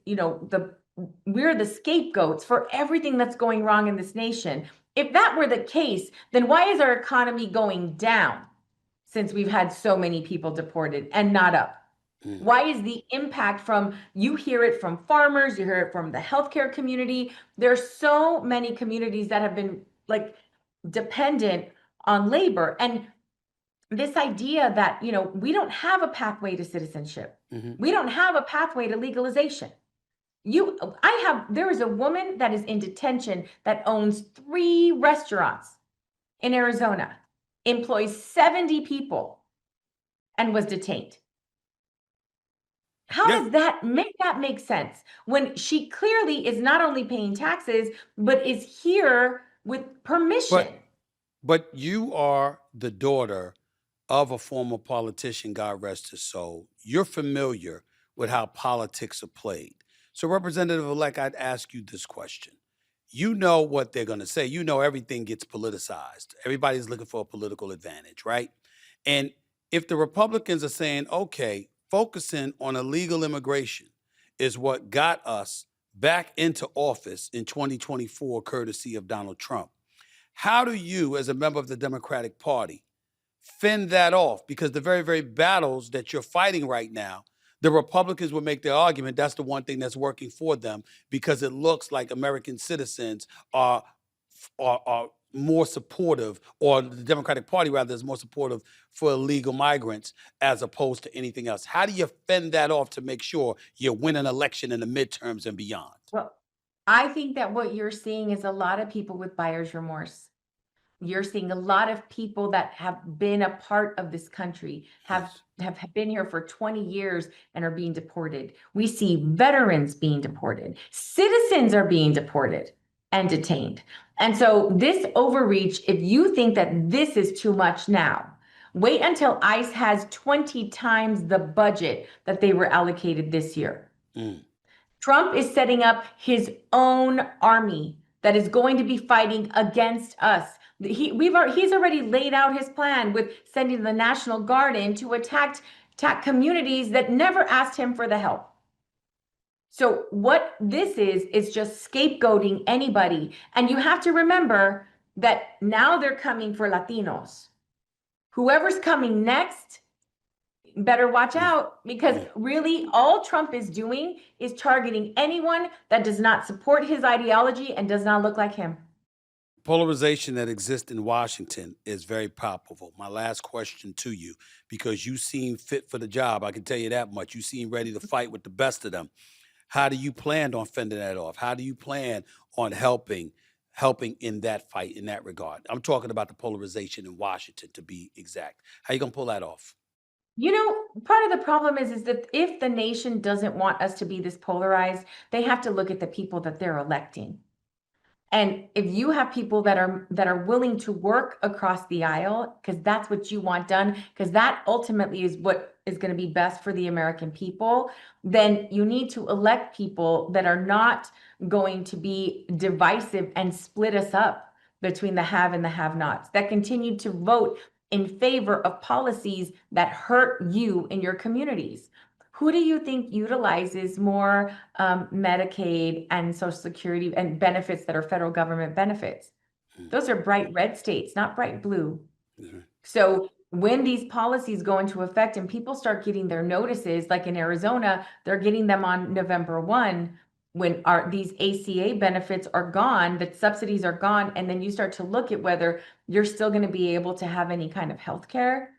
we're the scapegoats for everything that's going wrong in this nation. If that were the case, then why is our economy going down since we've had so many people deported and not up? Why is the impact you hear it from farmers, you hear it from the healthcare community. There's so many communities that have been dependent on labor. And this idea that, we don't have a pathway to citizenship. We don't have a pathway to legalization. There is a woman that is in detention that owns 3 restaurants in Arizona, employs 70 people, and was detained. How does that make sense when she clearly is not only paying taxes, but is here with permission? But you are the daughter of a former politician, God rest his soul. You're familiar with how politics are played. So, Representative-elect, I'd ask you this question. You know what they're going to say. You know everything gets politicized. Everybody's looking for a political advantage, right? And if the Republicans are saying, okay, focusing on illegal immigration is what got us back into office in 2024, courtesy of Donald Trump. How do you, as a member of the Democratic Party, fend that off? Because the very, very battles that you're fighting right now, the Republicans will make their argument that's the one thing that's working for them, because it looks like American citizens are more supportive, or the Democratic Party rather is more supportive for illegal migrants as opposed to anything else. How do you fend that off to make sure you win an election in the midterms and beyond? Well, I think that what you're seeing is a lot of people with buyer's remorse. You're seeing a lot of people that have been a part of this country, have been here for 20 years and are being deported. We see veterans being deported. Citizens are being deported and detained. And so this overreach, if you think that this is too much now, wait until ICE has 20 times the budget that they were allocated this year. Trump is setting up his own army that is going to be fighting against us. He's already laid out his plan with sending the National Guard in to attack communities that never asked him for the help. So what this is just scapegoating anybody. And you have to remember that now they're coming for Latinos. Whoever's coming next, better watch out, because really all Trump is doing is targeting anyone that does not support his ideology and does not look like him. Polarization that exists in Washington is very palpable. My last question to you, because you seem fit for the job, I can tell you that much. You seem ready to fight with the best of them. How do you plan on fending that off? How do you plan on helping in that fight, in that regard? I'm talking about the polarization in Washington, to be exact. How you gonna pull that off? You know, part of the problem is that if the nation doesn't want us to be this polarized, they have to look at the people that they're electing. And if you have people that are willing to work across the aisle, because that's what you want done, because that ultimately is what is going to be best for the American people, then you need to elect people that are not going to be divisive and split us up between the have and the have-nots, that continue to vote in favor of policies that hurt you in your communities. Who do you think utilizes more Medicaid and Social Security and benefits that are federal government benefits? Those are bright red states, not bright blue. So when these policies go into effect and people start getting their notices, like in Arizona, they're getting them on November 1, when these ACA benefits are gone, the subsidies are gone, and then you start to look at whether you're still going to be able to have any kind of health care.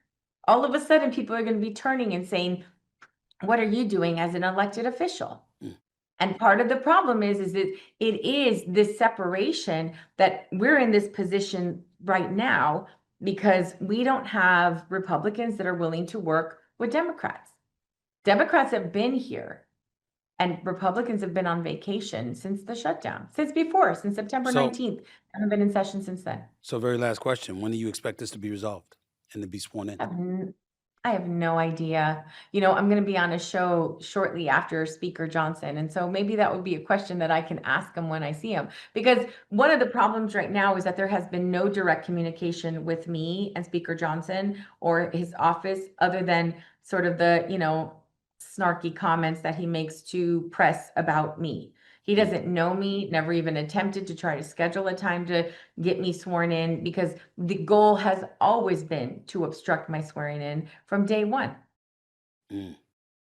All of a sudden, people are going to be turning and saying, what are you doing as an elected official? And part of the problem is that it is this separation that we're in this position right now because we don't have Republicans that are willing to work with Democrats. Democrats have been here and Republicans have been on vacation since the shutdown, since September 19th, and have been in session since then. So very last question, when do you expect this to be resolved and to be sworn in? I have no idea. You know, I'm going to be on a show shortly after Speaker Johnson. And so maybe that would be a question that I can ask him when I see him. Because one of the problems right now is that there has been no direct communication with me and Speaker Johnson or his office, other than sort of the, snarky comments that he makes to press about me. He doesn't know me, never even attempted to try to schedule a time to get me sworn in, because the goal has always been to obstruct my swearing in from day one.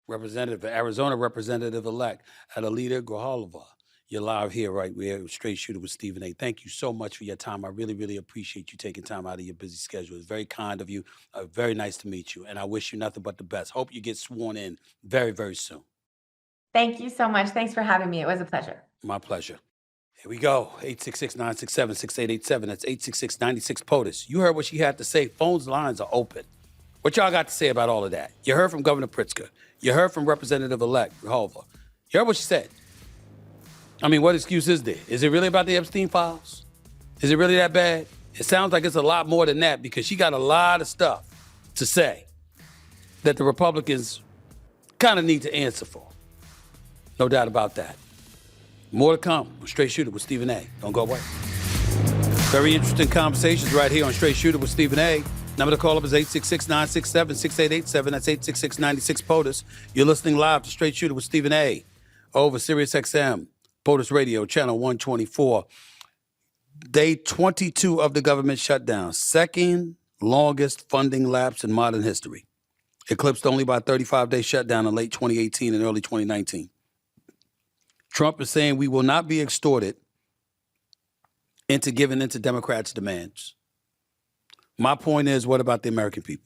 Arizona Representative-elect Adelita Grijalva. You're live here, right? We're Straight Shooter with Stephen A. Thank you so much for your time. I really, really appreciate you taking time out of your busy schedule. It's very kind of you. Very nice to meet you. And I wish you nothing but the best. Hope you get sworn in very, very soon. Thank you so much. Thanks for having me. It was a pleasure. My pleasure. Here we go. 866-967-6887. That's 866-96-POTUS. You heard what she had to say. Phones lines are open. What y'all got to say about all of that? You heard from Governor Pritzker. You heard from Representative-elect Holla. You heard what she said. I mean, what excuse is there? Is it really about the Epstein files? Is it really that bad? It sounds like it's a lot more than that, because she got a lot of stuff to say that the Republicans kind of need to answer for. No doubt about that. More to come on Straight Shooter with Stephen A. Don't go away. Very interesting conversations right here on Straight Shooter with Stephen A. Number to call up is 866-967-6887. That's 866-96-POTUS. You're listening live to Straight Shooter with Stephen A. over Sirius XM. POTUS Radio, channel 124. Day 22 of the government shutdown. Second longest funding lapse in modern history. Eclipsed only by 35-day shutdown in late 2018 and early 2019. Trump is saying we will not be extorted into giving into Democrats' demands. My point is, what about the American people?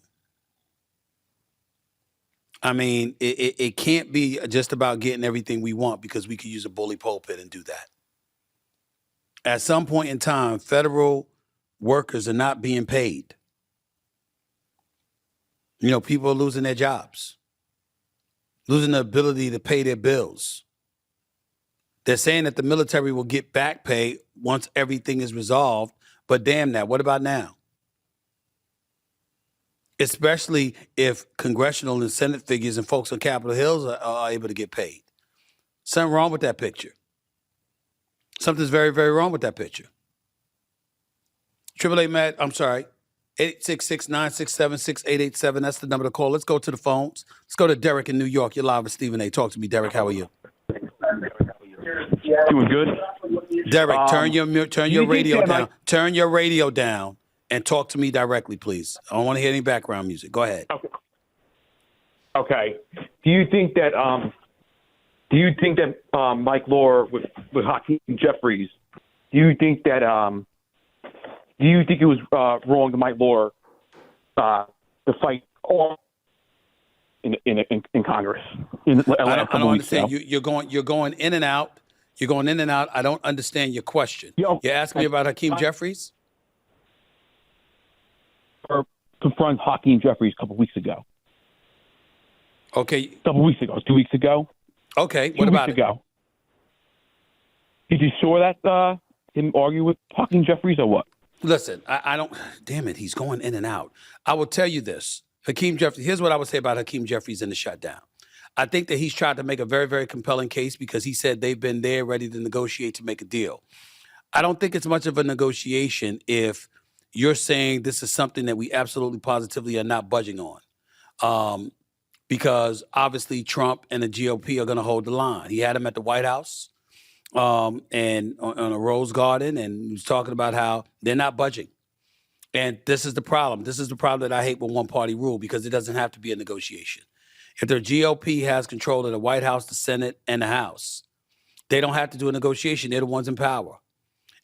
I mean, it can't be just about getting everything we want because we could use a bully pulpit and do that. At some point in time, federal workers are not being paid. You know, people are losing their jobs, losing the ability to pay their bills. They're saying that the military will get back pay once everything is resolved, but damn that, what about now? Especially if congressional and Senate figures and folks on Capitol Hills are able to get paid. Something wrong with that picture. Something's very, very wrong with that picture. 866-967-6887. That's the number to call. Let's go to the phones. Let's go to Derek in New York. You're live with Stephen A. Talk to me, Derek. How are you? Doing good. Derek, turn your radio down. Turn your radio down and talk to me directly, please. I don't want to hear any background music. Go ahead. Okay. Do you think that Mike Lohr with Hakeem Jeffries? Do you think it was wrong to Mike Lohr to fight all in Congress? I don't understand. You're going in and out. You're going in and out. I don't understand your question. You're asking me about Hakeem Jeffries? Or confront Hakeem Jeffries a couple weeks ago. Okay. A couple weeks ago. 2 weeks ago. Okay. What about it? 2 weeks ago. Did you saw that him argue with Hakeem Jeffries or what? Listen, I don't. Damn it, he's going in and out. I will tell you this. Hakeem Jeffries, here's what I would say about Hakeem Jeffries in the shutdown. I think that he's tried to make a very, very compelling case because he said they've been there ready to negotiate to make a deal. I don't think it's much of a negotiation if you're saying this is something that we absolutely positively are not budging on. Because obviously Trump and the GOP are going to hold the line. He had him at the White House and on a Rose Garden, and he was talking about how they're not budging. And this is the problem. This is the problem that I hate with one-party rule because it doesn't have to be a negotiation. If the GOP has control of the White House, the Senate, and the House, they don't have to do a negotiation. They're the ones in power.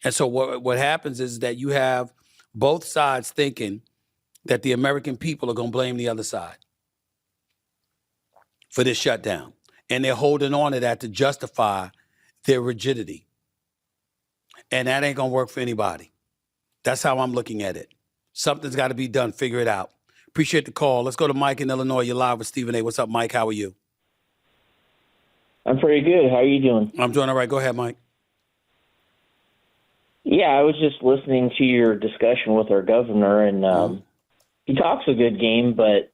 And so what happens is that you have both sides thinking that the American people are going to blame the other side for this shutdown. And they're holding on to that to justify their rigidity. And that ain't going to work for anybody. That's how I'm looking at it. Something's got to be done. Figure it out. Appreciate the call. Let's go to Mike in Illinois. You're live with Stephen A. What's up, Mike? How are you? I'm pretty good. How are you doing? I'm doing all right. Go ahead, Mike. Yeah, I was just listening to your discussion with our governor, and he talks a good game, but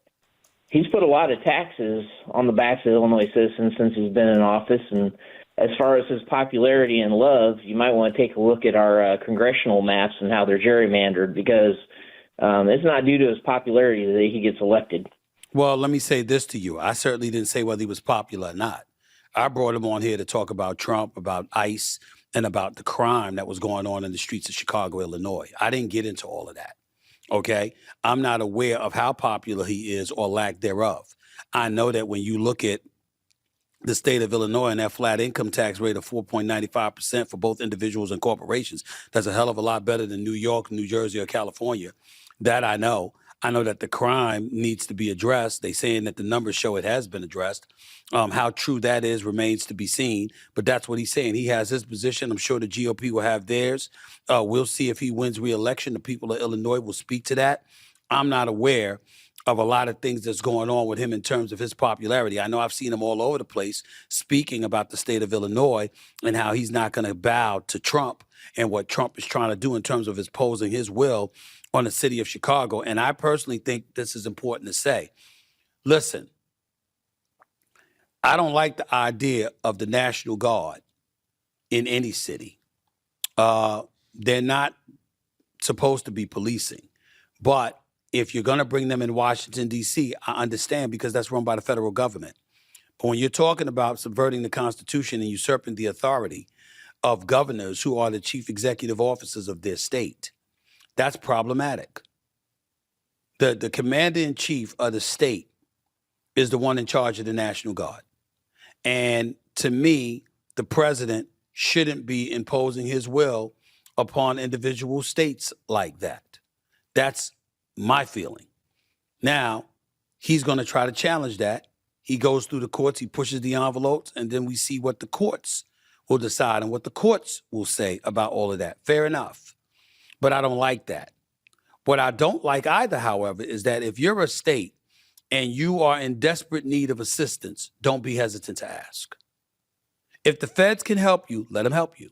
he's put a lot of taxes on the backs of Illinois citizens since he's been in office. And as far as his popularity and love, you might want to take a look at our congressional maps and how they're gerrymandered, because it's not due to his popularity that he gets elected. Well, let me say this to you. I certainly didn't say whether he was popular or not. I brought him on here to talk about Trump, about ICE, and about the crime that was going on in the streets of Chicago, Illinois. I didn't get into all of that, okay? I'm not aware of how popular he is or lack thereof. I know that when you look at the state of Illinois and that flat income tax rate of 4.95% for both individuals and corporations, that's a hell of a lot better than New York, New Jersey, or California. That I know. I know that the crime needs to be addressed. They're saying that the numbers show it has been addressed. How true that is remains to be seen. But that's what he's saying. He has his position. I'm sure the GOP will have theirs. We'll see if he wins re-election. The people of Illinois will speak to that. I'm not aware of a lot of things that's going on with him in terms of his popularity. I know I've seen him all over the place speaking about the state of Illinois and how he's not going to bow to Trump and what Trump is trying to do in terms of imposing his will on the city of Chicago. And I personally think this is important to say. Listen, I don't like the idea of the National Guard in any city. They're not supposed to be policing. But if you're going to bring them in Washington, D.C., I understand because that's run by the federal government. But when you're talking about subverting the Constitution and usurping the authority, of governors who are the chief executive officers of their state. That's problematic. The commander-in-chief of the state is the one in charge of the National Guard. And to me, the president shouldn't be imposing his will upon individual states like that. That's my feeling. Now, he's going to try to challenge that. He goes through the courts, he pushes the envelopes, and then we see what the courts will decide and what the courts will say about all of that. Fair enough. But I don't like that. What I don't like either, however, is that if you're a state and you are in desperate need of assistance, don't be hesitant to ask. If the feds can help you, let them help you.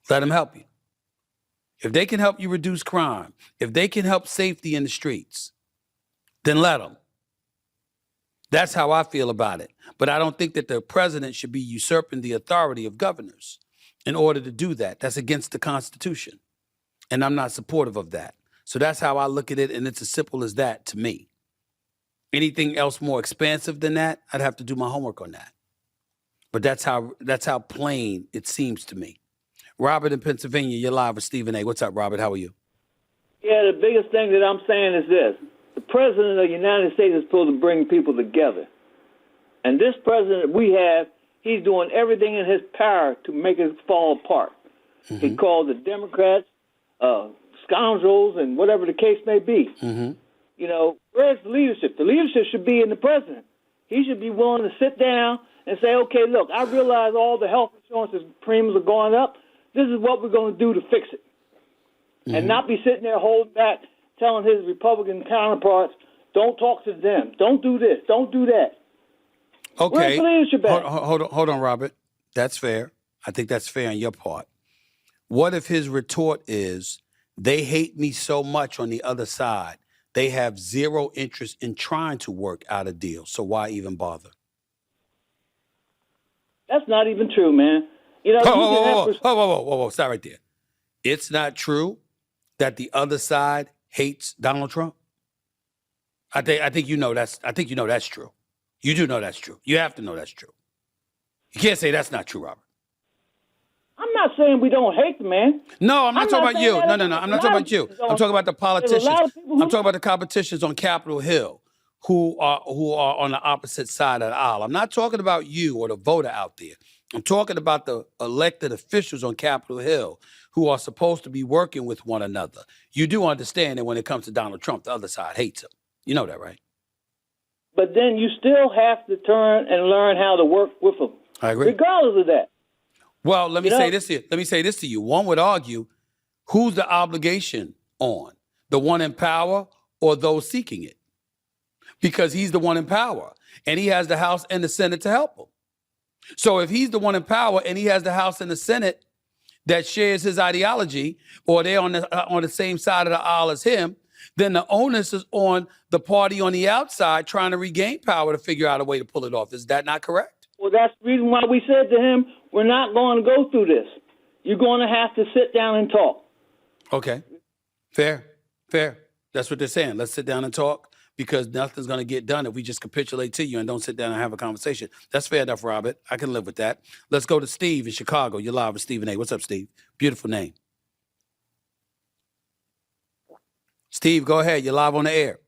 Let them help you. If they can help you reduce crime, if they can help safety in the streets, then let them. That's how I feel about it. But I don't think that the president should be usurping the authority of governors in order to do that. That's against the Constitution. And I'm not supportive of that. So that's how I look at it, and it's as simple as that to me. Anything else more expansive than that, I'd have to do my homework on that. But that's how plain it seems to me. Robert in Pennsylvania, you're live with Stephen A. What's up, Robert? How are you? Yeah, the biggest thing that I'm saying is this. The president of the United States is supposed to bring people together. And this president we have, he's doing everything in his power to make it fall apart. Mm-hmm. He called the Democrats scoundrels and whatever the case may be. Mm-hmm. You know, where's the leadership? The leadership should be in the president. He should be willing to sit down and say, okay, look, I realize all the health insurance premiums are going up. This is what we're going to do to fix it. Mm-hmm. And not be sitting there holding back, telling his Republican counterparts, don't talk to them. Don't do this. Don't do that. Okay. Where's the leadership at? Hold on, Robert. That's fair. I think that's fair on your part. What if his retort is, they hate me so much on the other side, they have zero interest in trying to work out a deal, so why even bother? That's not even true, man. You know, whoa, stop right there. It's not true that the other side hates Donald Trump? I think you know that's true. You do know that's true. You have to know that's true. You can't say that's not true, Robert. I'm not saying we don't hate the man. No, I'm not talking about you. No. I'm not talking about you. I'm talking about the politicians. I'm talking about the competitions on Capitol Hill who are on the opposite side of the aisle. I'm not talking about you or the voter out there. I'm talking about the elected officials on Capitol Hill who are supposed to be working with one another. You do understand that when it comes to Donald Trump, the other side hates him. You know that, right? But then you still have to turn and learn how to work with him. I agree. Regardless of that. Well, let me say this to you. One would argue, who's the obligation on? The one in power or those seeking it? Because he's the one in power, and he has the House and the Senate to help him. So if he's the one in power and he has the House and the Senate that shares his ideology, or they're on the same side of the aisle as him, then the onus is on the party on the outside trying to regain power to figure out a way to pull it off. Is that not correct? Well, that's the reason why we said to him, we're not going to go through this. You're going to have to sit down and talk. Okay. Fair. That's what they're saying. Let's sit down and talk, because nothing's going to get done if we just capitulate to you and don't sit down and have a conversation. That's fair enough, Robert. I can live with that. Let's go to Steve in Chicago. You're live with Stephen A. What's up, Steve? Beautiful name. Steve, go ahead. You're live on the air.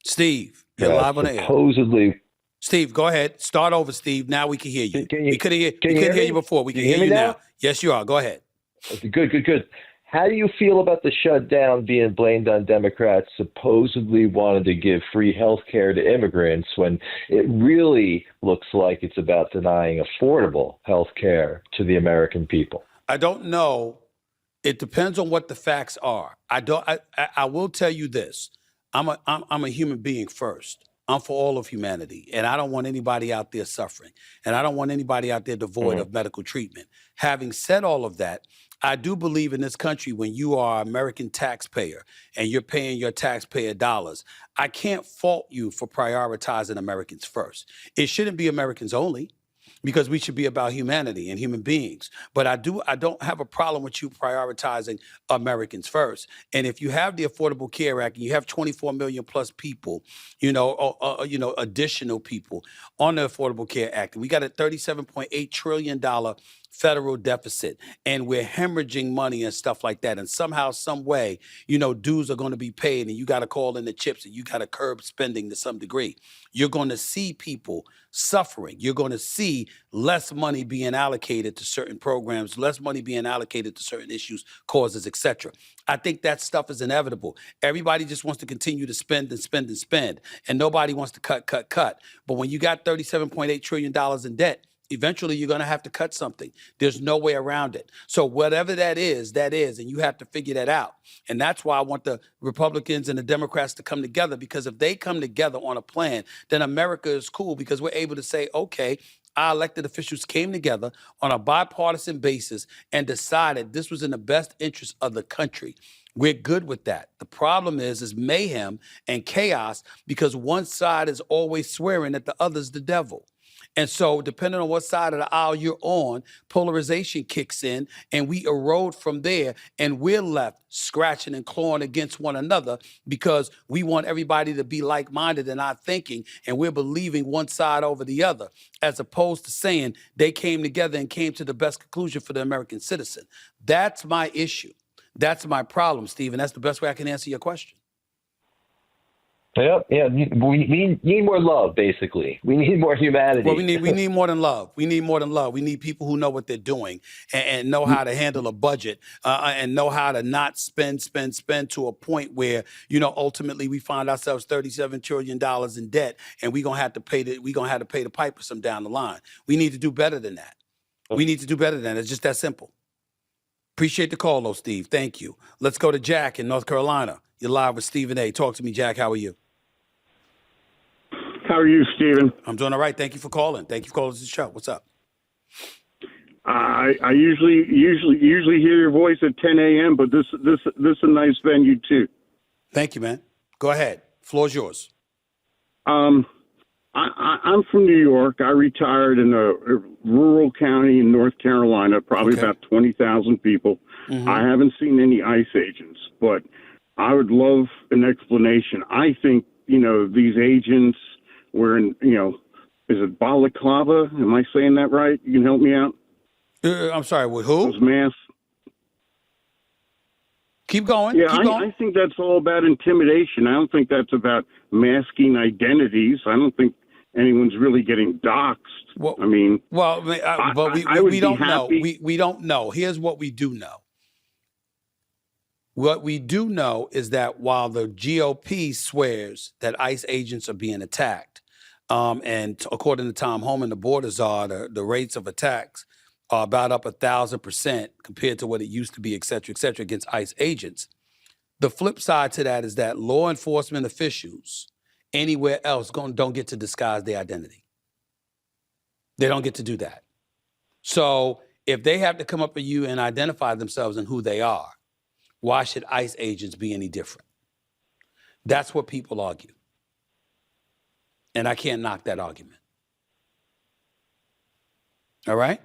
Steve, you're live on the air. Supposedly. Steve, go ahead. Start over, Steve. Now we can hear you. We couldn't hear you before. We can hear you now. Yes, you are. Go ahead. Good. How do you feel about the shutdown being blamed on Democrats supposedly wanting to give free health care to immigrants when it really looks like it's about denying affordable health care to the American people? I don't know. It depends on what the facts are. I will tell you this. I'm a human being first. I'm for all of humanity, and I don't want anybody out there suffering, and I don't want anybody out there devoid of medical treatment. Having said all of that, I do believe in this country, when you are an American taxpayer and you're paying your taxpayer dollars, I can't fault you for prioritizing Americans first. It shouldn't be Americans only. because we should be about humanity and human beings. But I don't have a problem with you prioritizing Americans first. And if you have the Affordable Care Act and you have 24 million plus people, additional people on the Affordable Care Act, we got a $37.8 trillion federal deficit, and we're hemorrhaging money and stuff like that. And somehow, some way, dues are going to be paid, and you got to call in the chips, and you got to curb spending to some degree. You're going to see people suffering. You're going to see less money being allocated to certain programs, less money being allocated to certain issues, causes, etc. I think that stuff is inevitable. Everybody just wants to continue to spend and spend and spend, and nobody wants to cut. But when you got $37.8 trillion in debt, eventually you're going to have to cut something. There's no way around it. So whatever that is, and you have to figure that out. And that's why I want the Republicans and the Democrats to come together, because if they come together on a plan, then America is cool, because we're able to say, okay, our elected officials came together on a bipartisan basis and decided this was in the best interest of the country. We're good with that. The problem is mayhem and chaos, because one side is always swearing that the other's the devil. And so depending on what side of the aisle you're on, polarization kicks in and we erode from there, and we're left scratching and clawing against one another because we want everybody to be like-minded in our thinking, and we're believing one side over the other, as opposed to saying they came together and came to the best conclusion for the American citizen. That's my issue. That's my problem, Steve, and that's the best way I can answer your question. Yeah. We need more love, basically. We need more humanity. Well, we need more than love. We need more than love. We need people who know what they're doing and know how to handle a budget and know how to not spend to a point where, ultimately we find ourselves $37 trillion in debt, and we're gonna have to pay the piper some down the line. We need to do better than that. It's just that simple. Appreciate the call, though, Steve. Thank you. Let's go to Jack in North Carolina. You're live with Stephen A. Talk to me, Jack. How are you? How are you, Stephen? I'm doing all right. Thank you for calling. Thank you for calling to the show. What's up? I usually hear your voice at 10 a.m., but this is a nice venue too. Thank you, man. Go ahead. Floor's yours. I'm from New York. I retired in a rural county in North Carolina, probably about 20,000 people. Mm-hmm. I haven't seen any ICE agents, but I would love an explanation. I think, these agents were in, is it balaclava? Am I saying that right? You can help me out? I'm sorry, with who? Those masks. Keep going. Yeah, Keep going. I think that's all about intimidation. I don't think that's about masking identities. I don't think anyone's really getting doxxed. Well, I mean, but we don't know. We don't know. Here's what we do know. What we do know is that while the GOP swears that ICE agents are being attacked, and according to Tom Homan, the border czar, the rates of attacks are about up 1,000% compared to what it used to be, et cetera, against ICE agents. The flip side to that is that law enforcement officials anywhere else don't get to disguise their identity. They don't get to do that. So if they have to come up with you and identify themselves and who they are, why should ICE agents be any different? That's what people argue. And I can't knock that argument. All right?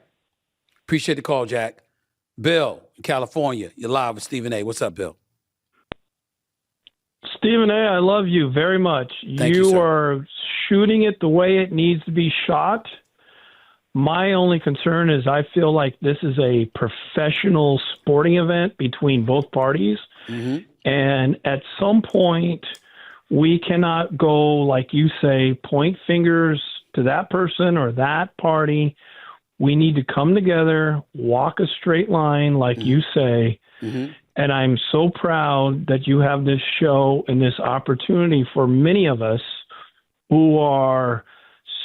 Appreciate the call, Jack. Bill in California, you're live with Stephen A. What's up, Bill? Stephen A., I love you very much. Thank you are shooting it the way it needs to be shot. My only concern is I feel like this is a professional sporting event between both parties. Mm-hmm. And at some point, we cannot go, like you say, point fingers to that person or that party. We need to come together, walk a straight line, like you say. Mm-hmm. And I'm so proud that you have this show and this opportunity for many of us who are,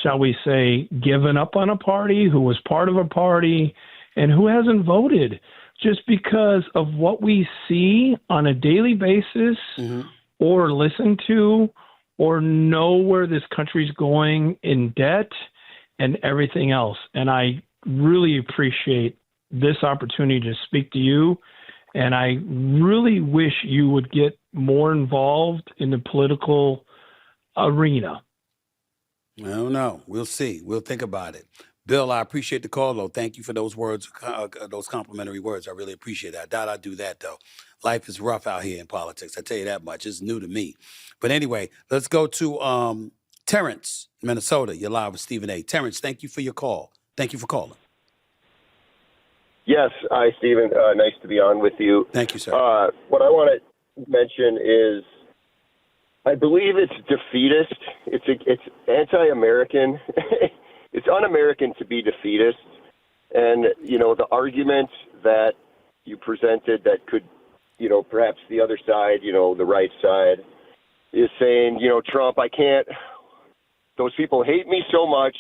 shall we say, given up on a party, who was part of a party, and who hasn't voted just because of what we see on a daily basis, mm-hmm. or listen to or know where this country's going in debt and everything else. And I really appreciate this opportunity to speak to you. And I really wish you would get more involved in the political arena. I don't know. We'll see. We'll think about it. Bill, I appreciate the call, though. Thank you for those words, those complimentary words. I really appreciate that. I doubt I do that, though. Life is rough out here in politics. I tell you that much. It's new to me. But anyway, let's go to Terrence, Minnesota. You're live with Stephen A. Terrence, thank you for your call. Thank you for calling. Yes. Hi, Stephen. Nice to be on with you. Thank you, sir. What I want to mention is I believe it's defeatist. It's anti-American. It's un-American to be defeatist. And, the argument that you presented that could, perhaps the other side, the right side, is saying, Trump, those people hate me so much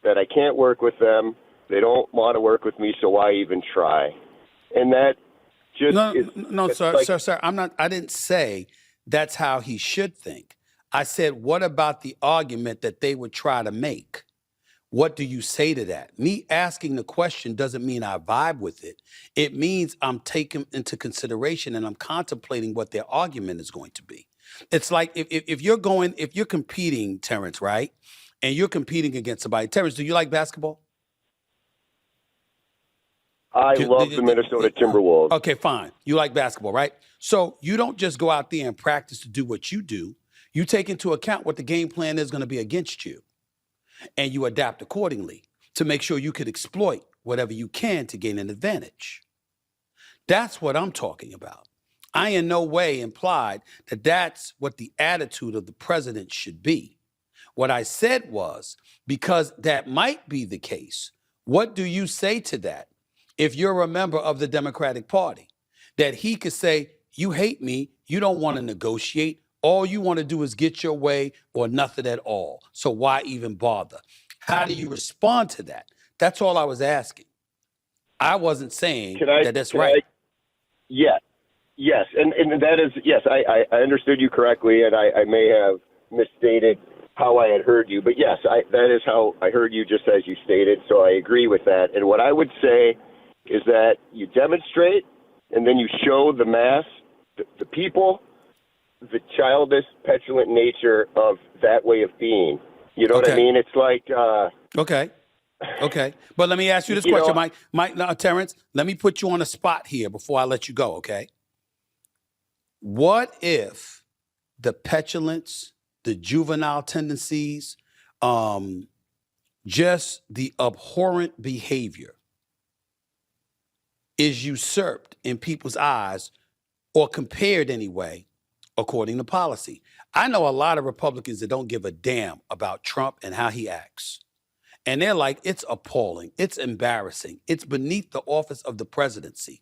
that I can't work with them. They don't want to work with me, so why even try? And that just sir. I didn't say that's how he should think. I said, what about the argument that they would try to make? What do you say to that? Me asking the question doesn't mean I vibe with it. It means I'm taking into consideration and I'm contemplating what their argument is going to be. It's like if you're competing, Terrence, right? And you're competing against somebody. Terrence, do you like basketball? I love the Minnesota Timberwolves. Okay, fine. You like basketball, right? So you don't just go out there and practice to do what you do. You take into account what the game plan is going to be against you. And you adapt accordingly to make sure you could exploit whatever you can to gain an advantage. That's what I'm talking about. I in no way implied that that's what the attitude of the president should be. What I said was, because that might be the case, what do you say to that if you're a member of the Democratic Party? That he could say, you hate me, you don't want to negotiate, all you want to do is get your way or nothing at all. So why even bother? How do you respond to that? That's all I was asking. I wasn't saying that that's right. Yes. And that is, yes, I understood you correctly, and I may have misstated how I had heard you. But yes, that is how I heard you, just as you stated. So I agree with that. And what I would say is that you demonstrate and then you show the mass, the people, the childish, petulant nature of that way of being. You know what I mean? It's like... Okay. But let me ask you this question, Terrence. Let me put you on a spot here before I let you go, okay? What if the petulance, the juvenile tendencies, just the abhorrent behavior is usurped in people's eyes or compared anyway, according to policy? I know a lot of Republicans that don't give a damn about Trump and how he acts. And they're like, it's appalling, it's embarrassing, it's beneath the office of the presidency.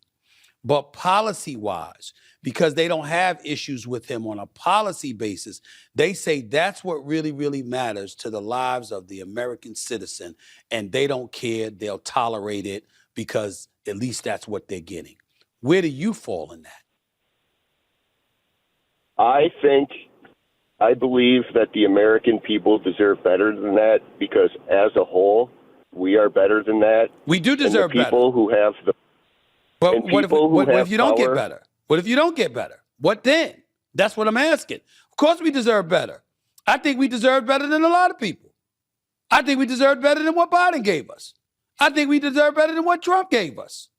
But policy-wise, because they don't have issues with him on a policy basis, they say that's what really, really matters to the lives of the American citizen. And they don't care, they'll tolerate it because at least that's what they're getting. Where do you fall in that? I believe that the American people deserve better than that, because as a whole, we are better than that. We do deserve better. People who have the... But what if you don't get better? What if you don't get better? What then? That's what I'm asking. Of course we deserve better. I think we deserve better than a lot of people. I think we deserve better than what Biden gave us. I think we deserve better than what Trump gave us.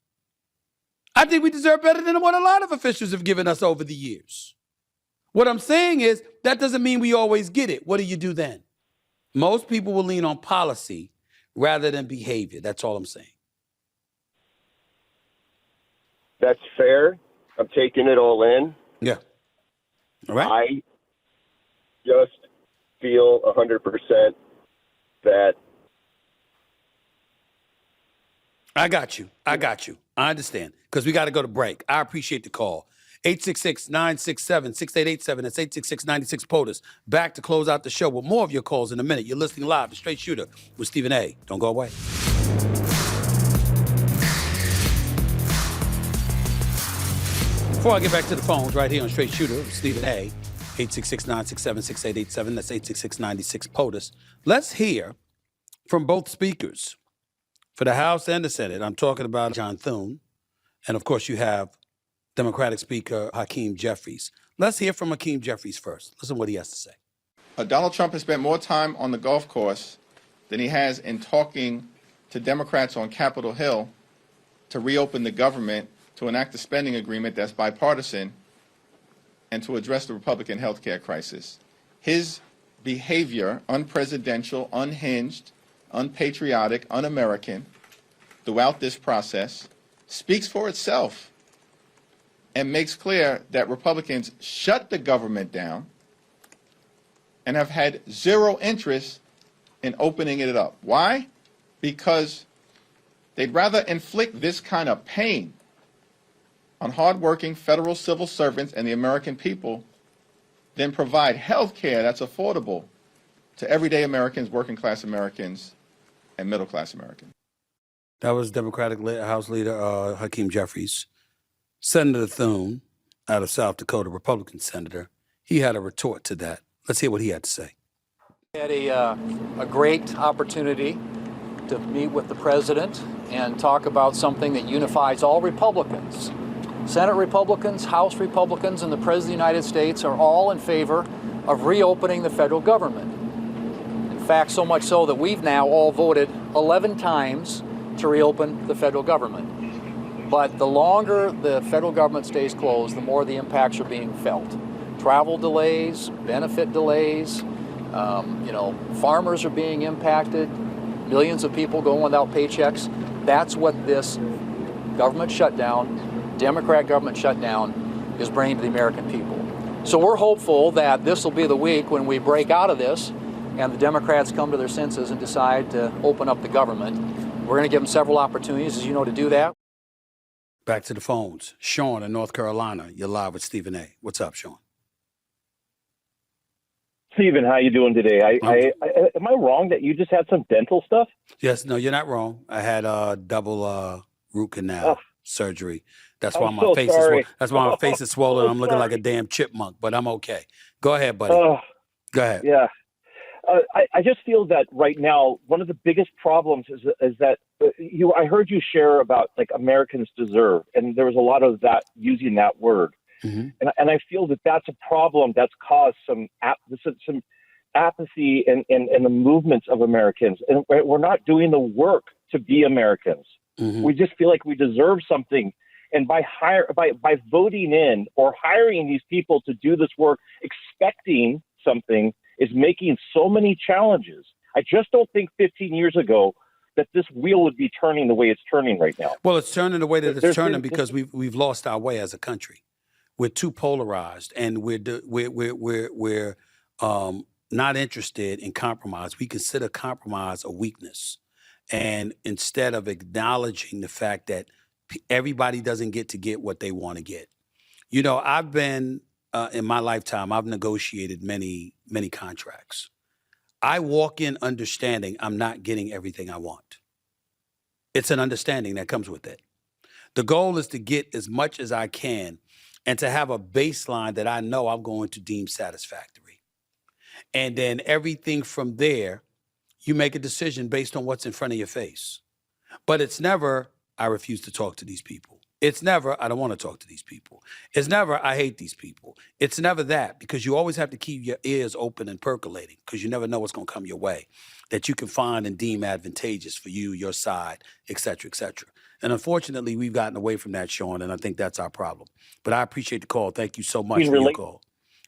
I think we deserve better than what a lot of officials have given us over the years. What I'm saying is that doesn't mean we always get it. What do you do then? Most people will lean on policy rather than behavior. That's all I'm saying. That's fair. I'm taking it all in. Yeah. All right. I just feel 100% that... I got you. I understand. Because we got to go to break. I appreciate the call. 866-967-6887. That's 866-96-POTUS. Back to close out the show with more of your calls in a minute. You're listening live to Straight Shooter with Stephen A. Don't go away. Before I get back to the phones right here on Straight Shooter with Stephen A. 866-967-6887. That's 866-96-POTUS. Let's hear from both speakers for the House and the Senate. I'm talking about John Thune. And of course, you have Democratic Speaker Hakeem Jeffries. Let's hear from Hakeem Jeffries first. Listen to what he has to say. Donald Trump has spent more time on the golf course than he has in talking to Democrats on Capitol Hill to reopen the government, to enact a spending agreement that's bipartisan, and to address the Republican health care crisis. His behavior, unpresidential, unhinged, unpatriotic, un-American, throughout this process, speaks for itself and makes clear that Republicans shut the government down and have had zero interest in opening it up. Why? Because they'd rather inflict this kind of pain on hardworking federal civil servants and the American people than provide health care that's affordable to everyday Americans, working class Americans, and middle class Americans. That was Democratic House Leader Hakeem Jeffries. Senator Thune out of South Dakota, Republican senator, he had a retort to that. Let's hear what he had to say. Had a great opportunity to meet with the president and talk about something that unifies all Republicans. Senate Republicans, House Republicans, and the President of the United States are all in favor of reopening the federal government. In fact, so much so that we've now all voted 11 times to reopen the federal government. But the longer the federal government stays closed, the more the impacts are being felt. Travel delays, benefit delays, farmers are being impacted, millions of people going without paychecks. That's what this government shutdown, Democrat government shutdown, is bringing to the American people. So we're hopeful that this will be the week when we break out of this and the Democrats come to their senses and decide to open up the government. We're going to give them several opportunities, as you know, to do that. Back to the phones. Sean in North Carolina, you're live with Stephen A. What's up, Sean? Stephen, how you doing today? Am I wrong that you just had some dental stuff? Yes, no, you're not wrong. I had a double root canal surgery. That's why my face my face is swollen. I'm looking like a damn chipmunk, but I'm okay. Go ahead, buddy. Go ahead. Yeah. I just feel that right now, one of the biggest problems is that I heard you share about like Americans deserve, and there was a lot of that using that word. Mm-hmm. And I feel that that's a problem that's caused some apathy in the movements of Americans. And we're not doing the work to be Americans. Mm-hmm. We just feel like we deserve something. And by voting in or hiring these people to do this work, expecting something is making so many challenges. I just don't think 15 years ago that this wheel would be turning the way it's turning right now. Well, it's turning the way that it's turning because we've lost our way as a country. We're too polarized, and we're not interested in compromise. We consider compromise a weakness, and instead of acknowledging the fact that everybody doesn't get what they want to get. You know, I've been in my lifetime, I've negotiated many contracts. I walk in understanding I'm not getting everything I want. It's an understanding that comes with it. The goal is to get as much as I can and to have a baseline that I know I'm going to deem satisfactory. And then everything from there, you make a decision based on what's in front of your face. But it's never, I refuse to talk to these people. It's never, I don't want to talk to these people. It's never, I hate these people. It's never that, because you always have to keep your ears open and percolating, because you never know what's going to come your way that you can find and deem advantageous for you, your side, et cetera, et cetera. And unfortunately, we've gotten away from that, Sean, and I think that's our problem. But I appreciate the call. Thank you so much for your call.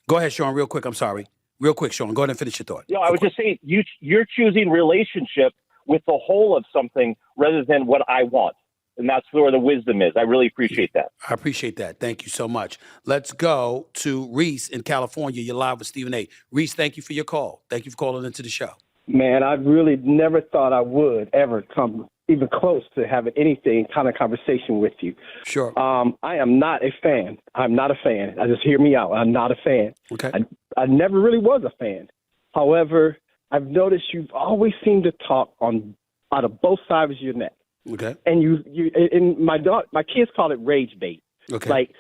Go ahead, Sean, real quick. I'm sorry. Real quick, Sean. Go ahead and finish your thought. Yeah, I was just saying, you're choosing relationship with the whole of something rather than what I want. And that's where the wisdom is. I really appreciate that. I appreciate that. Thank you so much. Let's go to Reese in California. You're live with Stephen A. Reese, thank you for your call. Thank you for calling into the show. Man, I really never thought I would ever come even close to having anything kind of conversation with you. Sure. I am not a fan. I'm not a fan. Just hear me out. I'm not a fan. Okay. I never really was a fan. However, I've noticed you've always seemed to talk out of both sides of your neck. Okay. And you and my kids call it rage bait. Okay. Like,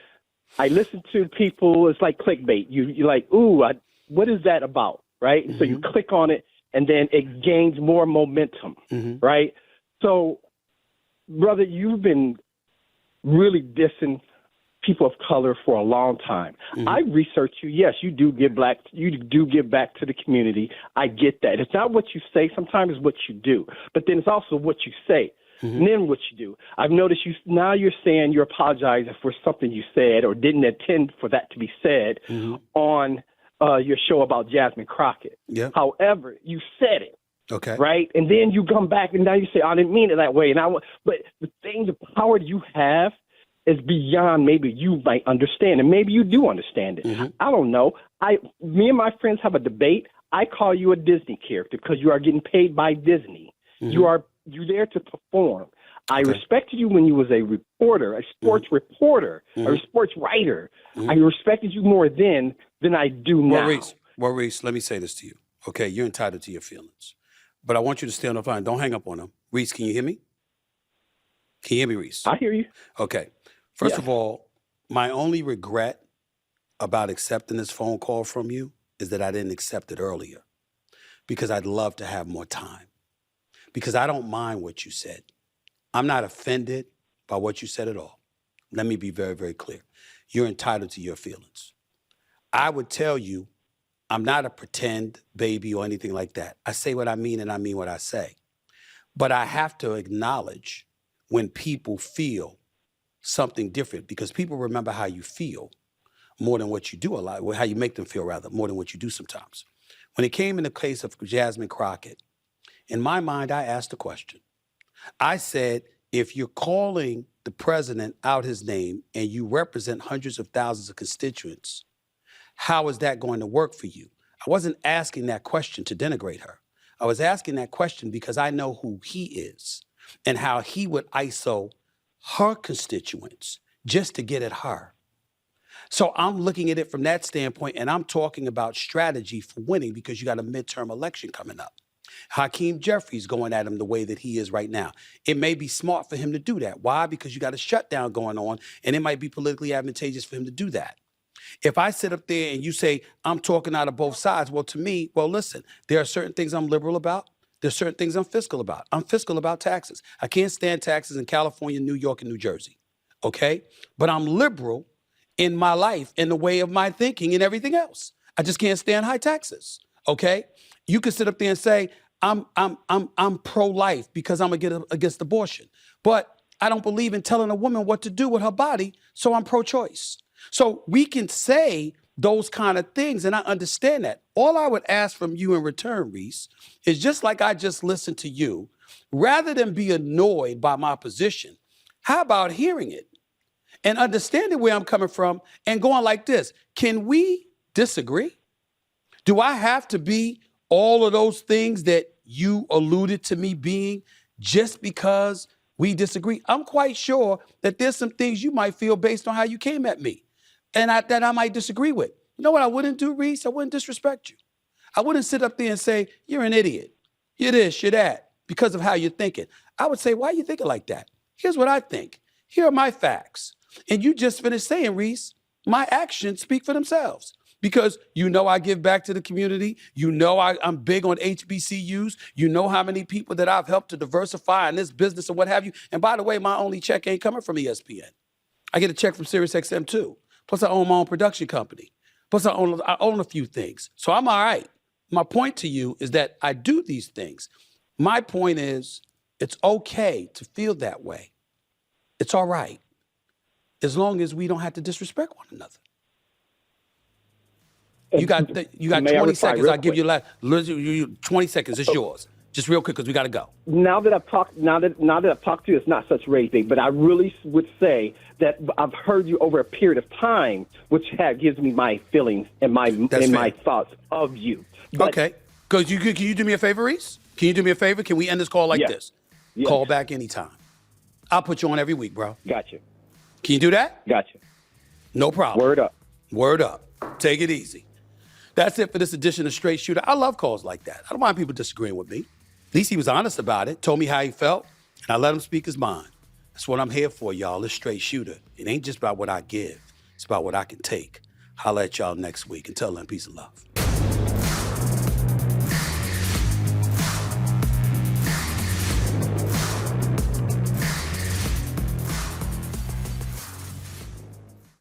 I listen to people, it's like clickbait. You're like, ooh, what is that about? Right? Mm-hmm. So you click on it, and then it gains more momentum. Mm-hmm. Right? So, brother, you've been really dissing people of color for a long time. I researched you. Yes, you do give back to the community. I get that. It's not what you say. Sometimes it's what you do. But then it's also what you say. And then what you do. I've noticed you're saying you're apologizing for something you said or didn't intend for that to be said on your show about Jasmine Crockett. Yeah. However, you said it. Okay. Right? And then you come back and now you say, I didn't mean it that way. But the power you have is beyond maybe you might understand. And maybe you do understand it. I don't know. Me and my friends have a debate. I call you a Disney character because you are getting paid by Disney. You're there to perform. I respected you when you was a reporter, a sports reporter, or a sports writer. I respected you more then than I do now. Well, Reese, let me say this to you. Okay, you're entitled to your feelings. But I want you to stay on the line. Don't hang up on them. Reese, can you hear me? Can you hear me, Reese? I hear you. Okay. First of all, my only regret about accepting this phone call from you is that I didn't accept it earlier because I'd love to have more time. Because I don't mind what you said. I'm not offended by what you said at all. Let me be very, very clear. You're entitled to your feelings. I would tell you I'm not a pretend baby or anything like that. I say what I mean and I mean what I say. But I have to acknowledge when people feel something different because people remember how you feel more than what you do a lot, how you make them feel rather, more than what you do sometimes. When it came in the case of Jasmine Crockett, in my mind, I asked a question. I said, if you're calling the president out his name and you represent hundreds of thousands of constituents, how is that going to work for you? I wasn't asking that question to denigrate her. I was asking that question because I know who he is and how he would ISO her constituents just to get at her. So I'm looking at it from that standpoint, and I'm talking about strategy for winning because you got a midterm election coming up. Hakeem Jeffries going at him the way that he is right now. It may be smart for him to do that. Why? Because you got a shutdown going on, and it might be politically advantageous for him to do that. If I sit up there and you say, I'm talking out of both sides, well, to me, well, listen, there are certain things I'm liberal about. There's certain things I'm fiscal about. I'm fiscal about taxes. I can't stand taxes in California, New York, and New Jersey, okay? But I'm liberal in my life, in the way of my thinking and everything else. I just can't stand high taxes, okay? You can sit up there and say, I'm pro-life because I'm against abortion. But I don't believe in telling a woman what to do with her body, so I'm pro-choice. So we can say those kind of things, and I understand that. All I would ask from you in return, Reese, is just like I just listened to you, rather than be annoyed by my position, how about hearing it and understanding where I'm coming from and going like this? Can we disagree? Do I have to be all of those things that you alluded to me being just because we disagree? I'm quite sure that there's some things you might feel based on how you came at me and that I might disagree with. You know what I wouldn't do, Reese? I wouldn't disrespect you. I wouldn't sit up there and say, you're an idiot. You're this, you're that, because of how you're thinking. I would say, why are you thinking like that? Here's what I think. Here are my facts. And you just finished saying, Reese, my actions speak for themselves. Because you know I give back to the community. You know I'm big on HBCUs. You know how many people that I've helped to diversify in this business and what have you. And by the way, my only check ain't coming from ESPN. I get a check from SiriusXM too. Plus I own my own production company. Plus I own a few things. So I'm all right. My point to you is that I do these things. My point is it's okay to feel that way. It's all right. As long as we don't have to disrespect one another. You got 20 seconds. I'll give you 20 seconds. It's yours. Just real quick because we got to go. Now that I've talked to you, it's not such rage bait, but I really would say that I've heard you over a period of time, which gives me my feelings and my thoughts of you. But, okay. Can you do me a favor, Reese? Can you do me a favor? Can we end this call like this? Yes. Call back anytime. I'll put you on every week, bro. Gotcha. Can you do that? Gotcha. No problem. Word up. Word up. Take it easy. That's it for this edition of Straight Shooter. I love calls like that. I don't mind people disagreeing with me. At least he was honest about it, told me how he felt, and I let him speak his mind. That's what I'm here for, y'all. It's Straight Shooter. It ain't just about what I give. It's about what I can take. Holla at y'all next week. Until then, peace and love.